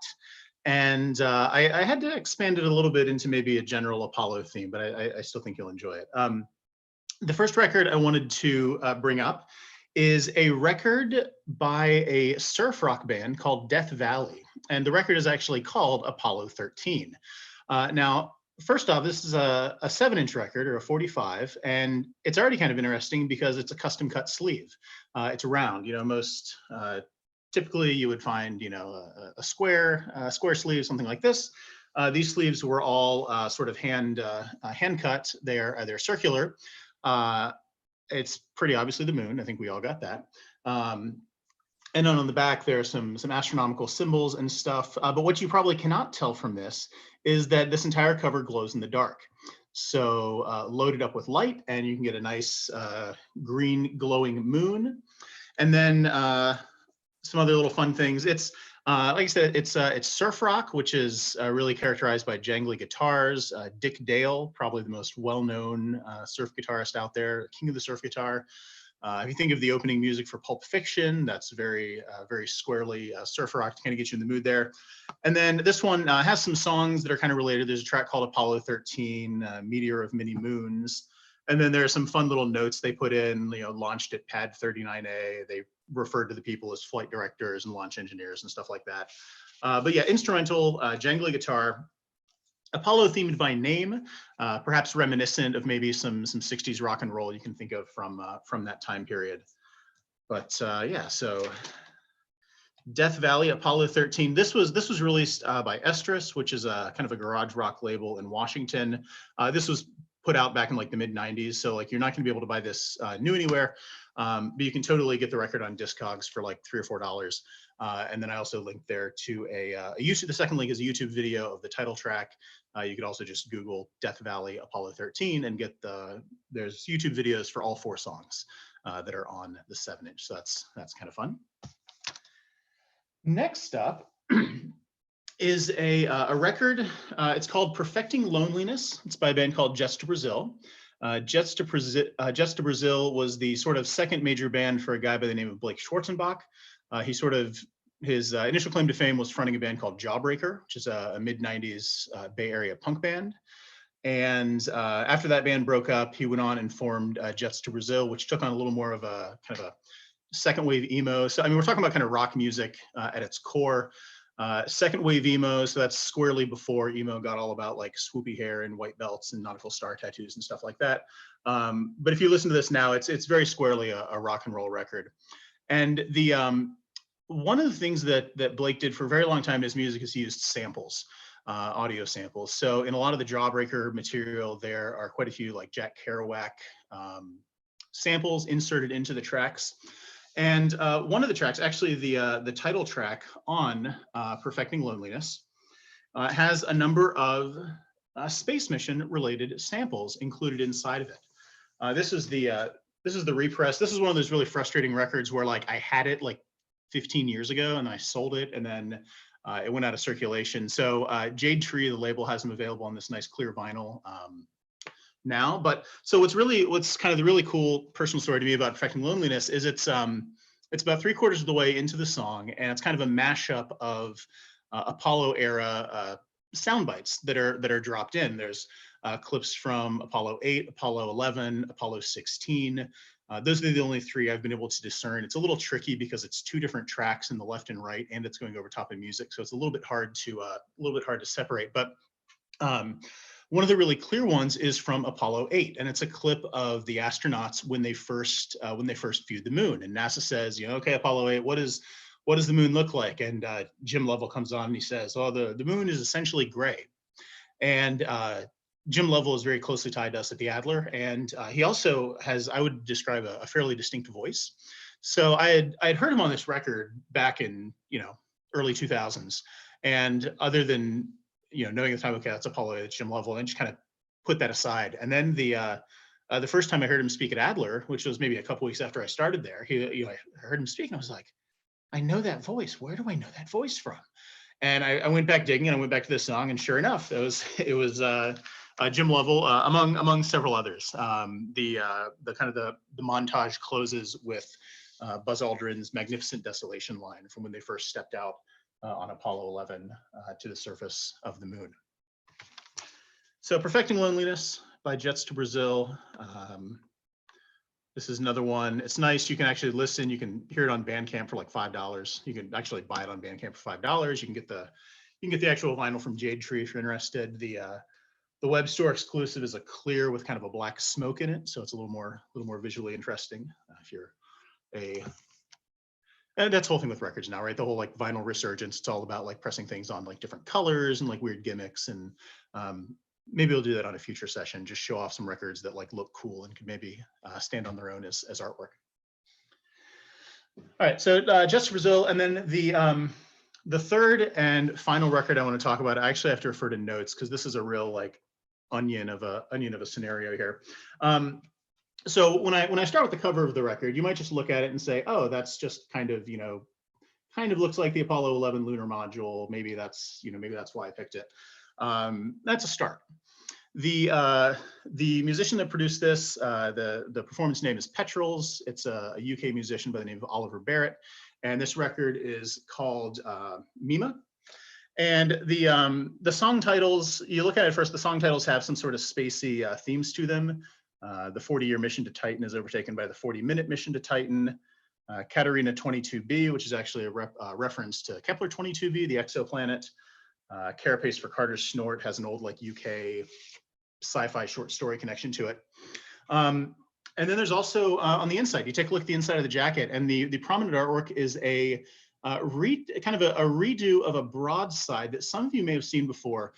And I had to expand it a little bit into maybe a general Apollo theme, but I still think you'll enjoy it. The first record I wanted to bring up is a record by a surf rock band called Death Valley. And the record is actually called Apollo 13. Now, first off, this is a 7-inch record, or a 45, and it's already kind of interesting because it's a custom cut sleeve. It's round, most typically you would find, a square sleeve, something like this. These sleeves were all sort of hand cut. They're circular. It's pretty obviously the moon. I think we all got that. And then on the back, there are some astronomical symbols and stuff. But what you probably cannot tell from this is that this entire cover glows in the dark. So load it up with light and you can get a nice green glowing moon. And then some other little fun things. It's like I said, it's surf rock, which is really characterized by jangly guitars. Dick Dale, probably the most well-known surf guitarist out there, king of the surf guitar. If you think of the opening music for Pulp Fiction, that's very squarely surf rock to kind of get you in the mood there. And then this one has some songs that are kind of related. There's a track called Apollo 13, Meteor of Many Moons. And then there are some fun little notes they put in, launched at Pad 39A. They referred to the people as flight directors and launch engineers and stuff like that. But yeah, instrumental, jangly guitar, Apollo themed by name, perhaps reminiscent of maybe some 60s rock and roll you can think of from that time period. But yeah, so Death Valley, Apollo 13. This was released by Estrus, which is a kind of a garage rock label in Washington. This was put out back in like the mid 90s. So like you're not going to be able to buy this new anywhere, but you can totally get the record on Discogs for like $3 or $4. And then I also linked there to a YouTube. The second link is a YouTube video of the title track. You could also just Google Death Valley Apollo 13 and get there's YouTube videos for all 4 songs that are on the 7-inch. So that's kind of fun. Next up is a record. It's called Perfecting Loneliness. It's by a band called Jets to Brazil. Jets to Brazil was the sort of second major band for a guy by the name of Blake Schwarzenbach. His initial claim to fame was fronting a band called Jawbreaker, which is a mid-90s Bay Area punk band. And after that band broke up, he went on and formed Jets to Brazil, which took on a little more of a kind of a second wave emo. So I mean, we're talking about kind of rock music at its core. Second wave emo, so that's squarely before emo got all about like swoopy hair and white belts and nautical star tattoos and stuff like that. But if you listen to this now, it's very squarely a rock and roll record. And the one of the things that Blake did for a very long time in his music is he used samples, audio samples. So in a lot of the Jawbreaker material, there are quite a few like Jack Kerouac samples inserted into the tracks. And one of the tracks, actually the title track on Perfecting Loneliness, has a number of space mission related samples included inside of it. This is the repress. This is one of those really frustrating records where like I had it like 15 years ago and I sold it and then it went out of circulation. So Jade Tree, the label, has them available on this nice clear vinyl now. But so what's kind of the really cool personal story to me about Perfecting Loneliness is it's about 3/4 of the way into the song, and it's kind of a mashup of Apollo era sound bites that are dropped in. There's clips from Apollo 8, Apollo 11, Apollo 16. Those are the only 3 I've been able to discern. It's a little tricky because it's 2 different tracks in the left and right, and it's going over top of music, so it's a little bit hard to separate. But one of the really clear ones is from Apollo 8, and it's a clip of the astronauts when they first viewed the moon. And NASA says, okay, Apollo 8, what does the moon look like? And Jim Lovell comes on and he says, oh, the moon is essentially gray. And Jim Lovell is very closely tied to us at the Adler, and he also has, I would describe, a fairly distinct voice. So I had heard him on this record back in early 2000s, and other than knowing at the time, okay, that's Apollo, it's Jim Lovell, and just kind of put that aside. And then the first time I heard him speak at Adler, which was maybe a couple weeks after I started there, I heard him speak and I was like, I know that voice. Where do I know that voice from? And I went back digging and I went back to this song, and sure enough, it was Jim Lovell, among several others. The montage closes with Buzz Aldrin's Magnificent Desolation line from when they first stepped out on Apollo 11 to the surface of the moon. So Perfecting Loneliness by Jets to Brazil. This is another one. It's nice. You can actually listen. You can hear it on Bandcamp for like $5. You can actually buy it on Bandcamp for $5. You can get the actual vinyl from Jade Tree if you're interested. The web store exclusive is a clear with kind of a black smoke in it, so it's a little more visually interesting if you're and that's the whole thing with records now, right? The whole like vinyl resurgence. It's all about like pressing things on like different colors and like weird gimmicks, and maybe we'll do that on a future session. Just show off some records that like look cool and can maybe stand on their own as artwork. All right, so Just Brazil, and then the third and final record I want to talk about. I actually have to refer to notes because this is a real like onion of a scenario here. So when I start with the cover of the record, you might just look at it and say, oh, that's just kind of looks like the Apollo 11 lunar module. Maybe that's why I picked it. That's a start. The musician that produced this, the performance name is Petrels. It's a UK musician by the name of Oliver Barrett, and this record is called Mima. And the song titles, you look at it first, the song titles have some sort of spacey themes to them. The 40-year mission to Titan is overtaken by the 40-minute mission to Titan. Caterina 22b, which is actually a reference to Kepler 22b, the exoplanet. Carapace for Carter's Snort has an old like UK sci-fi short story connection to it. And then there's also on the inside, you take a look at the inside of the jacket, and the prominent artwork is a kind of a redo of a broadside that some of you may have seen before.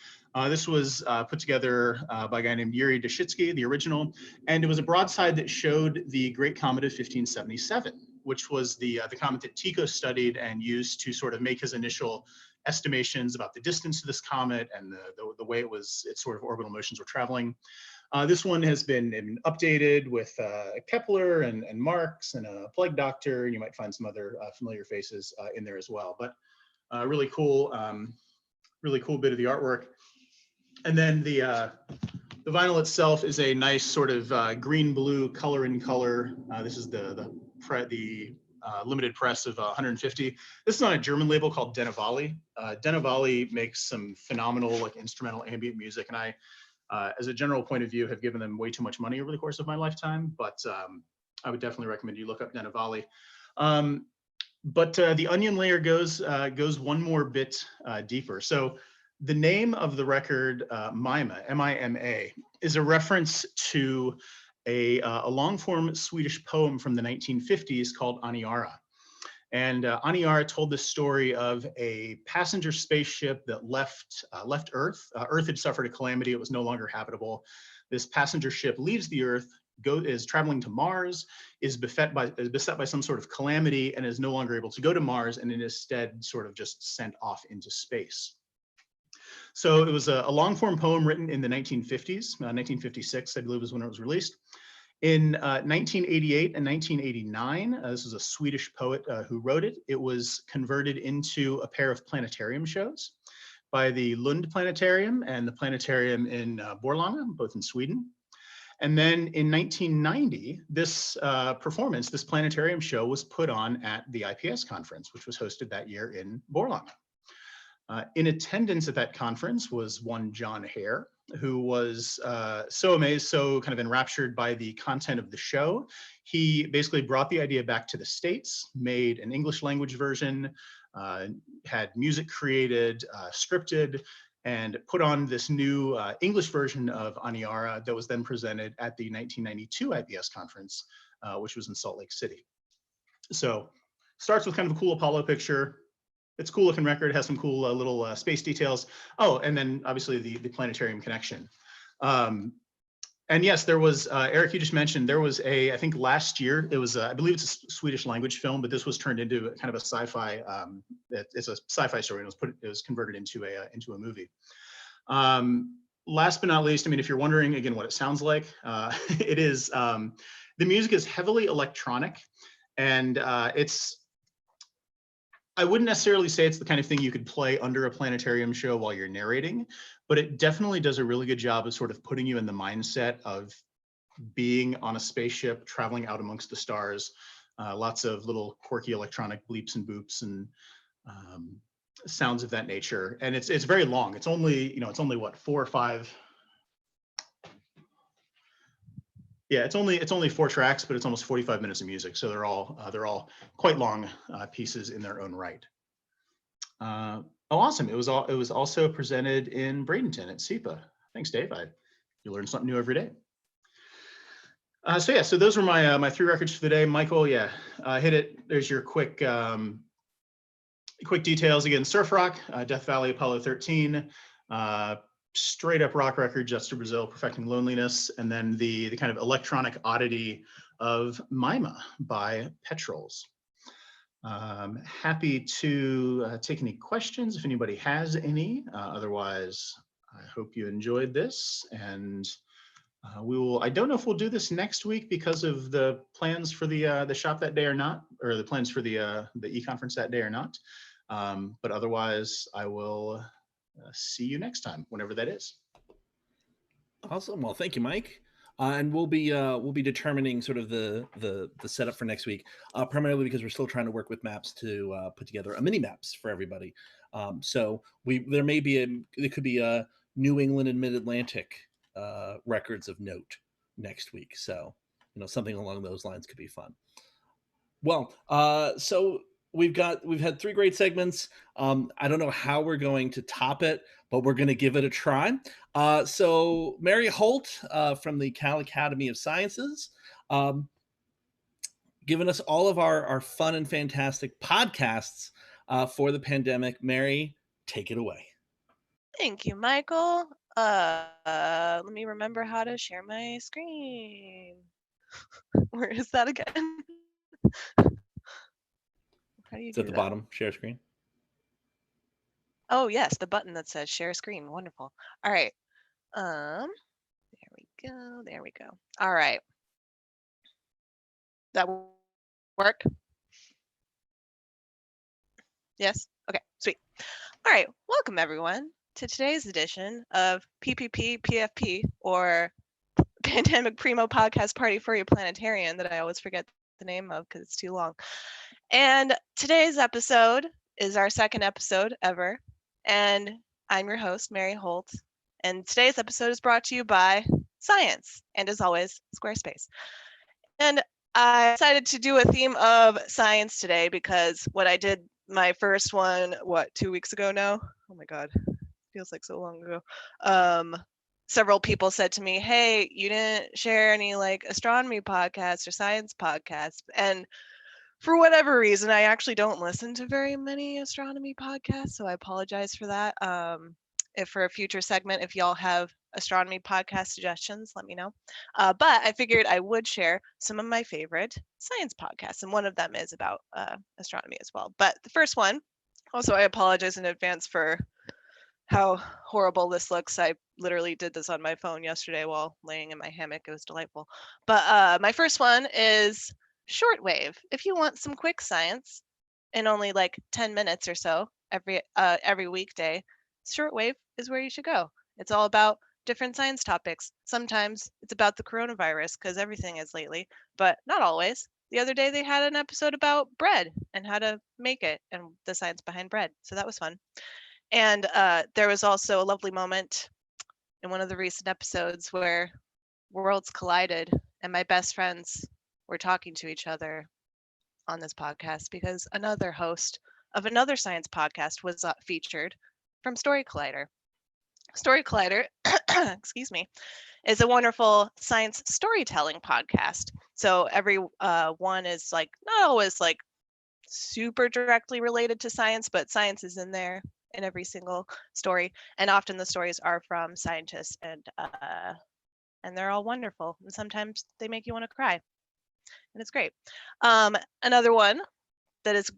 This was put together by a guy named Yuri Deshitsky, the original, and it was a broadside that showed the Great Comet of 1577, which was the comet that Tycho studied and used to sort of make his initial estimations about the distance to this comet and the way its sort of orbital motions were traveling. This one has been updated with Kepler and Marx and a plague doctor. You might find some other familiar faces in there as well, but really cool bit of the artwork. And then the vinyl itself is a nice sort of green-blue color in color. This is the limited press of 150. This is on a German label called Denevali. Denevali makes some phenomenal like instrumental ambient music, and I, as a general point of view, have given them way too much money over the course of my lifetime, but I would definitely recommend you look up Denevali. But the onion layer goes one more bit deeper. So the name of the record, Mima, M-I-M-A, is a reference to a long-form Swedish poem from the 1950s called Aniara. And Aniara told this story of a passenger spaceship that left Earth. Earth had suffered a calamity. It was no longer habitable. This passenger ship leaves the Earth, is traveling to Mars, is beset by some sort of calamity, and is no longer able to go to Mars, and instead sort of just sent off into space. So it was a long-form poem written in the 1950s, 1956, I believe was when it was released. In 1988 and 1989, this was a Swedish poet who wrote it. It was converted into a pair of planetarium shows by the Lund Planetarium and the Planetarium in Borlänge, both in Sweden. And then in 1990, this performance, this planetarium show, was put on at the IPS conference, which was hosted that year in Borlänge. In attendance at that conference was one John Hare, who was so amazed, so kind of enraptured by the content of the show. He basically brought the idea back to the States, made an English language version, had music created, scripted, and put on this new English version of Aniara that was then presented at the 1992 IPS conference, which was in Salt Lake City. So starts with kind of a cool Apollo picture. It's a cool looking record. It has some cool little space details. Oh, and then obviously the planetarium connection. And yes, there was, Eric, you just mentioned, there was I think last year, it was, I believe it's a Swedish language film, but this was turned into kind of a sci-fi, it's a sci-fi story, and it was converted into a movie. Last but not least, I mean, if you're wondering, again, what it sounds like, it is, the music is heavily electronic, and I wouldn't necessarily say it's the kind of thing you could play under a planetarium show while you're narrating, but it definitely does a really good job of sort of putting you in the mindset of being on a spaceship, traveling out amongst the stars, lots of little quirky electronic bleeps and boops, and sounds of that nature. And it's very long. It's only, it's only what, 4 or 5. Yeah, it's only 4 tracks, but it's almost 45 minutes of music. So they're all quite long pieces in their own right. Oh, awesome! It was also presented in Bradenton at SEPA. Thanks, Dave. You learn something new every day. So those were my 3 records for the day. Michael, hit it. There's your quick details again. Surf rock, Death Valley, Apollo 13. Straight up rock record, Just to Brazil, Perfecting Loneliness, and then the kind of electronic oddity of Mima by Petrols. Happy to take any questions if anybody has any. Otherwise, I hope you enjoyed this, and I don't know if we'll do this next week because of the plans for the shop that day or not, or the plans for the e-conference that day or not. But otherwise, I will see you next time, whenever that is. Awesome. Well, thank you, Mike. And we'll be determining sort of the setup for next week, primarily because we're still trying to work with maps to put together a mini maps for everybody. So there could be a New England and Mid-Atlantic records of note next week. So something along those lines could be fun. Well, so we've had 3 great segments. I don't know how we're going to top it, but we're going to give it a try. So Mary Holt from the Cal Academy of Sciences, giving us all of our fun and fantastic podcasts for the pandemic. Mary, take it away. Thank you, Michael. Let me remember how to share my screen. Where is that again? How do you It's do at the that? bottom, share screen. Oh, yes, the button that says share screen. Wonderful. All right. There we go. There we go. All right. That work? Yes? Okay, sweet. All right. Welcome, everyone, to today's edition of PPP PFP, or Pandemic Primo Podcast Party for your Planetarian, that I always forget the name of because it's too long. And today's episode is our 2nd episode ever. And I'm your host, Mary Holt. And today's episode is brought to you by science, and as always, Squarespace. And I decided to do a theme of science today because what I did my first one, 2 weeks ago now? Oh my God, feels like so long ago. Several people said to me, hey, you didn't share any like astronomy podcasts or science podcasts. And for whatever reason, I actually don't listen to very many astronomy podcasts, so I apologize for that. If for a future segment, if y'all have astronomy podcast suggestions, let me know. But I figured I would share some of my favorite science podcasts, and one of them is about astronomy as well. But the first one, also I apologize in advance for how horrible this looks. I literally did this on my phone yesterday while laying in my hammock. It was delightful. But my first one is Shortwave. If you want some quick science in only like 10 minutes or so every weekday, Shortwave is where you should go. It's all about different science topics. Sometimes it's about the coronavirus, because everything is lately, but not always. The other day they had an episode about bread and how to make it and the science behind bread. So that was fun. And there was also a lovely moment in one of the recent episodes where worlds collided and my best friends were talking to each other on this podcast because another host of another science podcast was featured from Story Collider. Story Collider, excuse me, is a wonderful science storytelling podcast. So every one is like not always like super directly related to science, but science is in there in every single story, and often the stories are from scientists, and they're all wonderful, and sometimes they make you want to cry, and it's great. Another one that is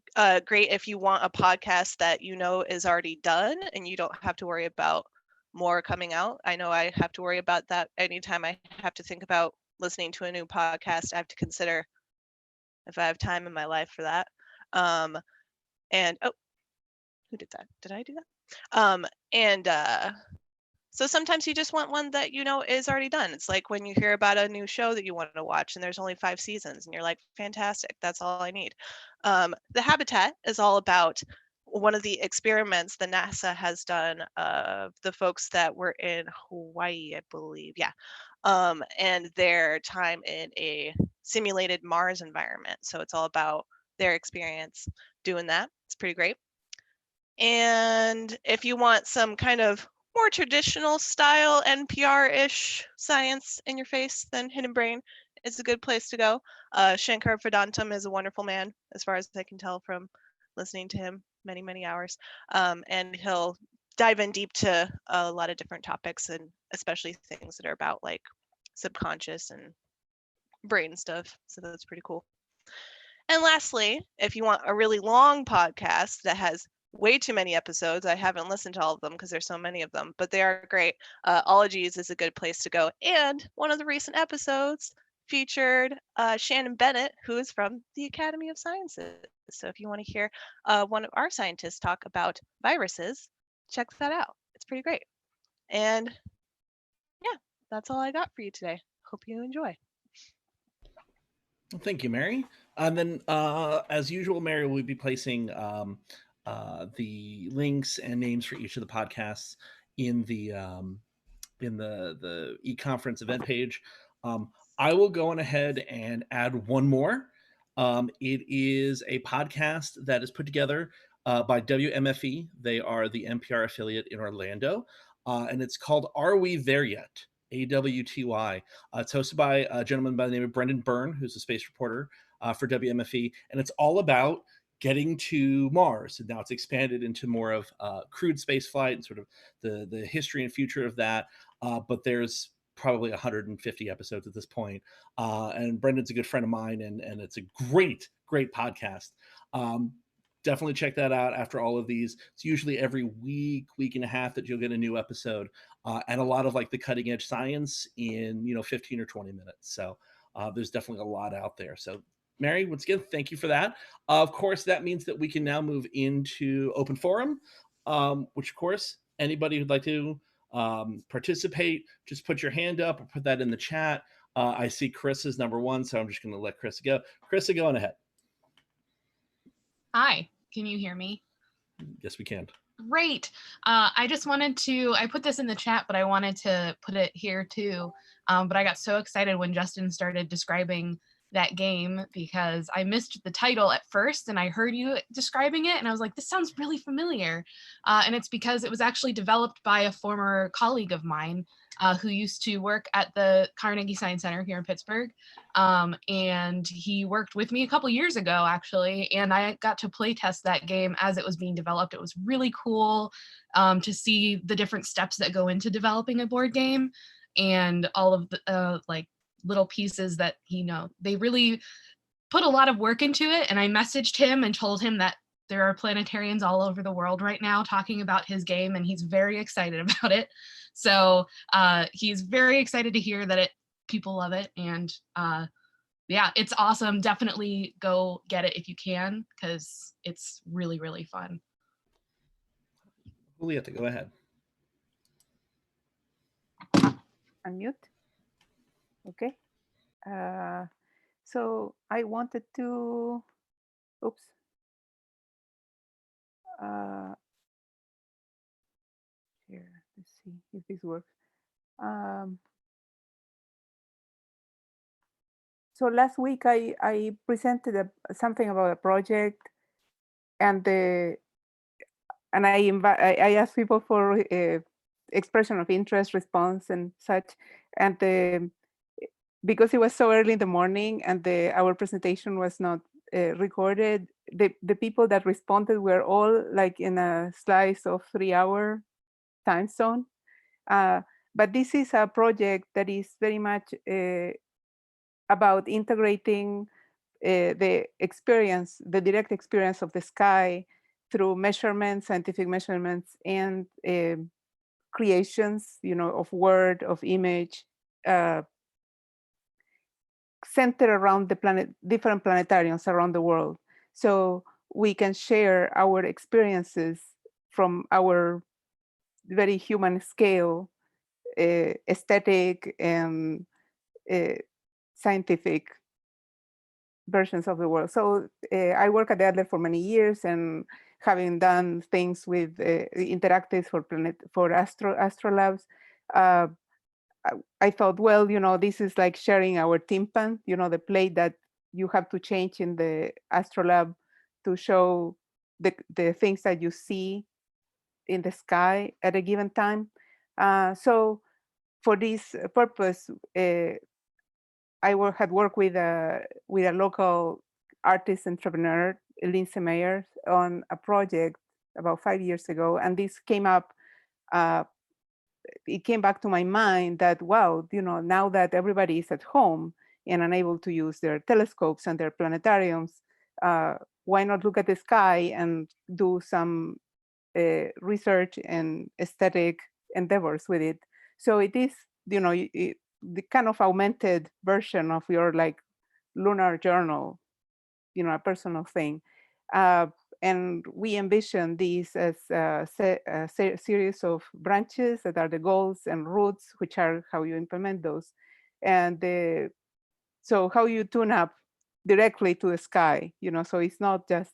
great if you want a podcast that you know is already done and you don't have to worry about more coming out. I know I have to worry about that anytime I have to think about listening to a new podcast. I have to consider if I have time in my life for that. And oh, who did that? Did I do that? So sometimes you just want one that you know is already done. It's like when you hear about a new show that you want to watch and there's only 5 seasons and you're like, fantastic, that's all I need. The Habitat is all about one of the experiments that NASA has done of the folks that were in Hawaii, I believe. Yeah. And their time in a simulated Mars environment. So it's all about their experience doing that. It's pretty great. And if you want some kind of more traditional style NPR-ish science in your face, then Hidden Brain is a good place to go. Shankar Vedantam is a wonderful man, as far as I can tell from listening to him many, many hours. And he'll dive in deep to a lot of different topics, and especially things that are about like subconscious and brain stuff. So that's pretty cool. And lastly, if you want a really long podcast that has way too many episodes, I haven't listened to all of them because there's so many of them, but they are great. Ologies is a good place to go. And one of the recent episodes featured Shannon Bennett, who is from the Academy of Sciences. So if you want to hear one of our scientists talk about viruses, check that out. It's pretty great. And yeah, that's all I got for you today. Hope you enjoy. Thank you, Mary. And then, as usual, Mary will be placing the links and names for each of the podcasts in the e-conference event page. I will go on ahead and add one more. It is a podcast that is put together by WMFE. They are the NPR affiliate in Orlando, and it's called Are We There Yet? AWTY. It's hosted by a gentleman by the name of Brendan Byrne, who's a space reporter for WMFE, and it's all about getting to Mars. And now it's expanded into more of crewed space flight and sort of the history and future of that. But there's probably 150 episodes at this point. And Brendan's a good friend of mine, and it's a great podcast. Definitely check that out after all of these. It's usually every week and a half that you'll get a new episode, and a lot of like the cutting edge science in 15 or 20 minutes. So there's definitely a lot out there. So Mary, once again, thank you for that. Of course, that means that we can now move into open forum, which of course, anybody who'd like to participate, just put your hand up or put that in the chat. I see Chris is number one, so I'm just going to let Chris go. Chris, go on ahead. Hi, can you hear me? Yes, we can. Great. I just wanted to, I put this in the chat, but I wanted to put it here too. But I got so excited when Justin started describing that game because I missed the title at first and I heard you describing it and I was like, this sounds really familiar. And it's because it was actually developed by a former colleague of mine who used to work at the Carnegie Science Center here in Pittsburgh. And he worked with me a couple years ago, actually, and I got to play test that game as it was being developed. It was really cool to see the different steps that go into developing a board game and all of the like little pieces that, they really put a lot of work into it. And I messaged him and told him that there are planetarians all over the world right now talking about his game, and he's very excited about it. So he's very excited to hear that people love it. And yeah, it's awesome. Definitely go get it if you can, because it's really, really fun. Julieta, go ahead. Unmute. Okay. So I wanted to, oops. Here, let's see if this works. So last week I presented something about a project, and I asked people for expression of interest, response, and such, and because it was so early in the morning and our presentation was not recorded, the people that responded were all like in a slice of 3-hour time zone. But this is a project that is very much about integrating the direct experience of the sky through measurements, scientific measurements, and creations, of word, of image, centered around the different planetariums around the world. So we can share our experiences from our very human scale, aesthetic and scientific versions of the world. So I work at the Adler for many years, and having done things with interactives for astrolabs, I thought, well, this is like sharing our tympan, the plate that you have to change in the astrolab to show the things that you see in the sky at a given time. So for this purpose, I had worked with a local artist entrepreneur, Lindsay Meyer, on a project about 5 years ago, and this came up. It came back to my mind that, wow, now that everybody is at home and unable to use their telescopes and their planetariums, why not look at the sky and do some research and aesthetic endeavors with it? So it is, the kind of augmented version of your like lunar journal, a personal thing. And we envision these as a series of branches that are the goals and roots, which are how you implement those. And so how you tune up directly to the sky, so it's not just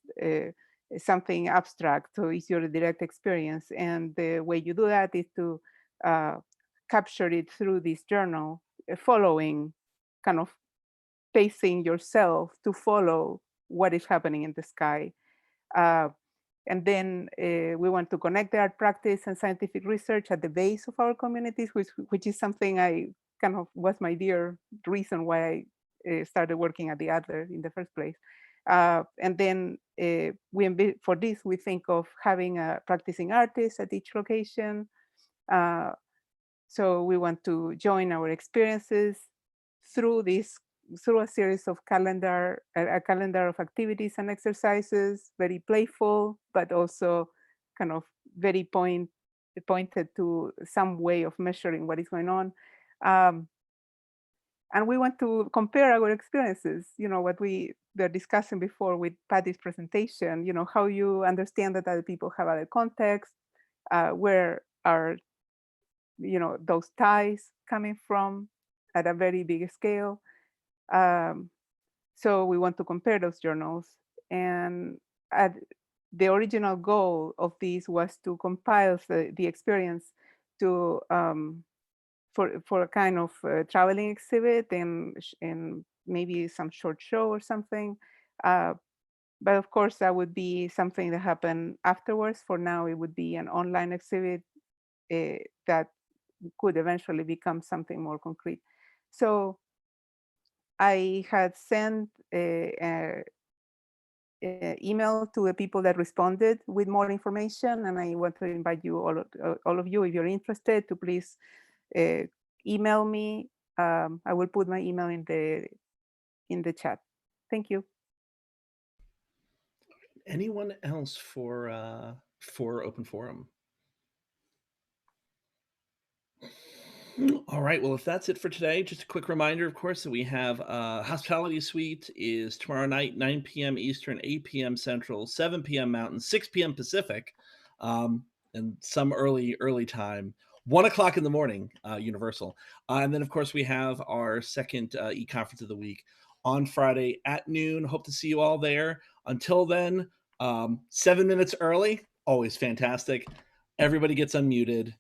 something abstract, so it's your direct experience. And the way you do that is to capture it through this journal, following, kind of pacing yourself to follow what is happening in the sky. And then we want to connect the art practice and scientific research at the base of our communities, which is something I kind of was my dear reason why I started working at the Adler in the first place. And then for this, we think of having a practicing artist at each location. So we want to join our experiences through a series of a calendar of activities and exercises, very playful, but also kind of very pointed to some way of measuring what is going on. And we want to compare our experiences, what we were discussing before with Patty's presentation, how you understand that other people have other contexts, where are, those ties coming from at a very big scale. So we want to compare those journals, and the original goal of this was to compile the experience to for a kind of traveling exhibit and maybe some short show or something. But of course, that would be something that happened afterwards. For now, it would be an online exhibit that could eventually become something more concrete. So I had sent an email to the people that responded with more information, and I want to invite you, all of you, if you're interested, to please email me. I will put my email in the chat. Thank you. Anyone else for Open Forum? All right, well, if that's it for today, just a quick reminder, of course, that we have Hospitality Suite is tomorrow night, 9 p.m. Eastern, 8 p.m. Central, 7 p.m. Mountain, 6 p.m. Pacific, and some early time, 1 o'clock in the morning, Universal. And then, of course, we have our second e-conference of the week on Friday at noon. Hope to see you all there. Until then, 7 minutes early, always fantastic. Everybody gets unmuted.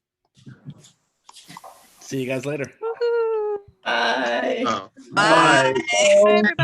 See you guys later. Bye. Oh. Bye. Bye, everybody.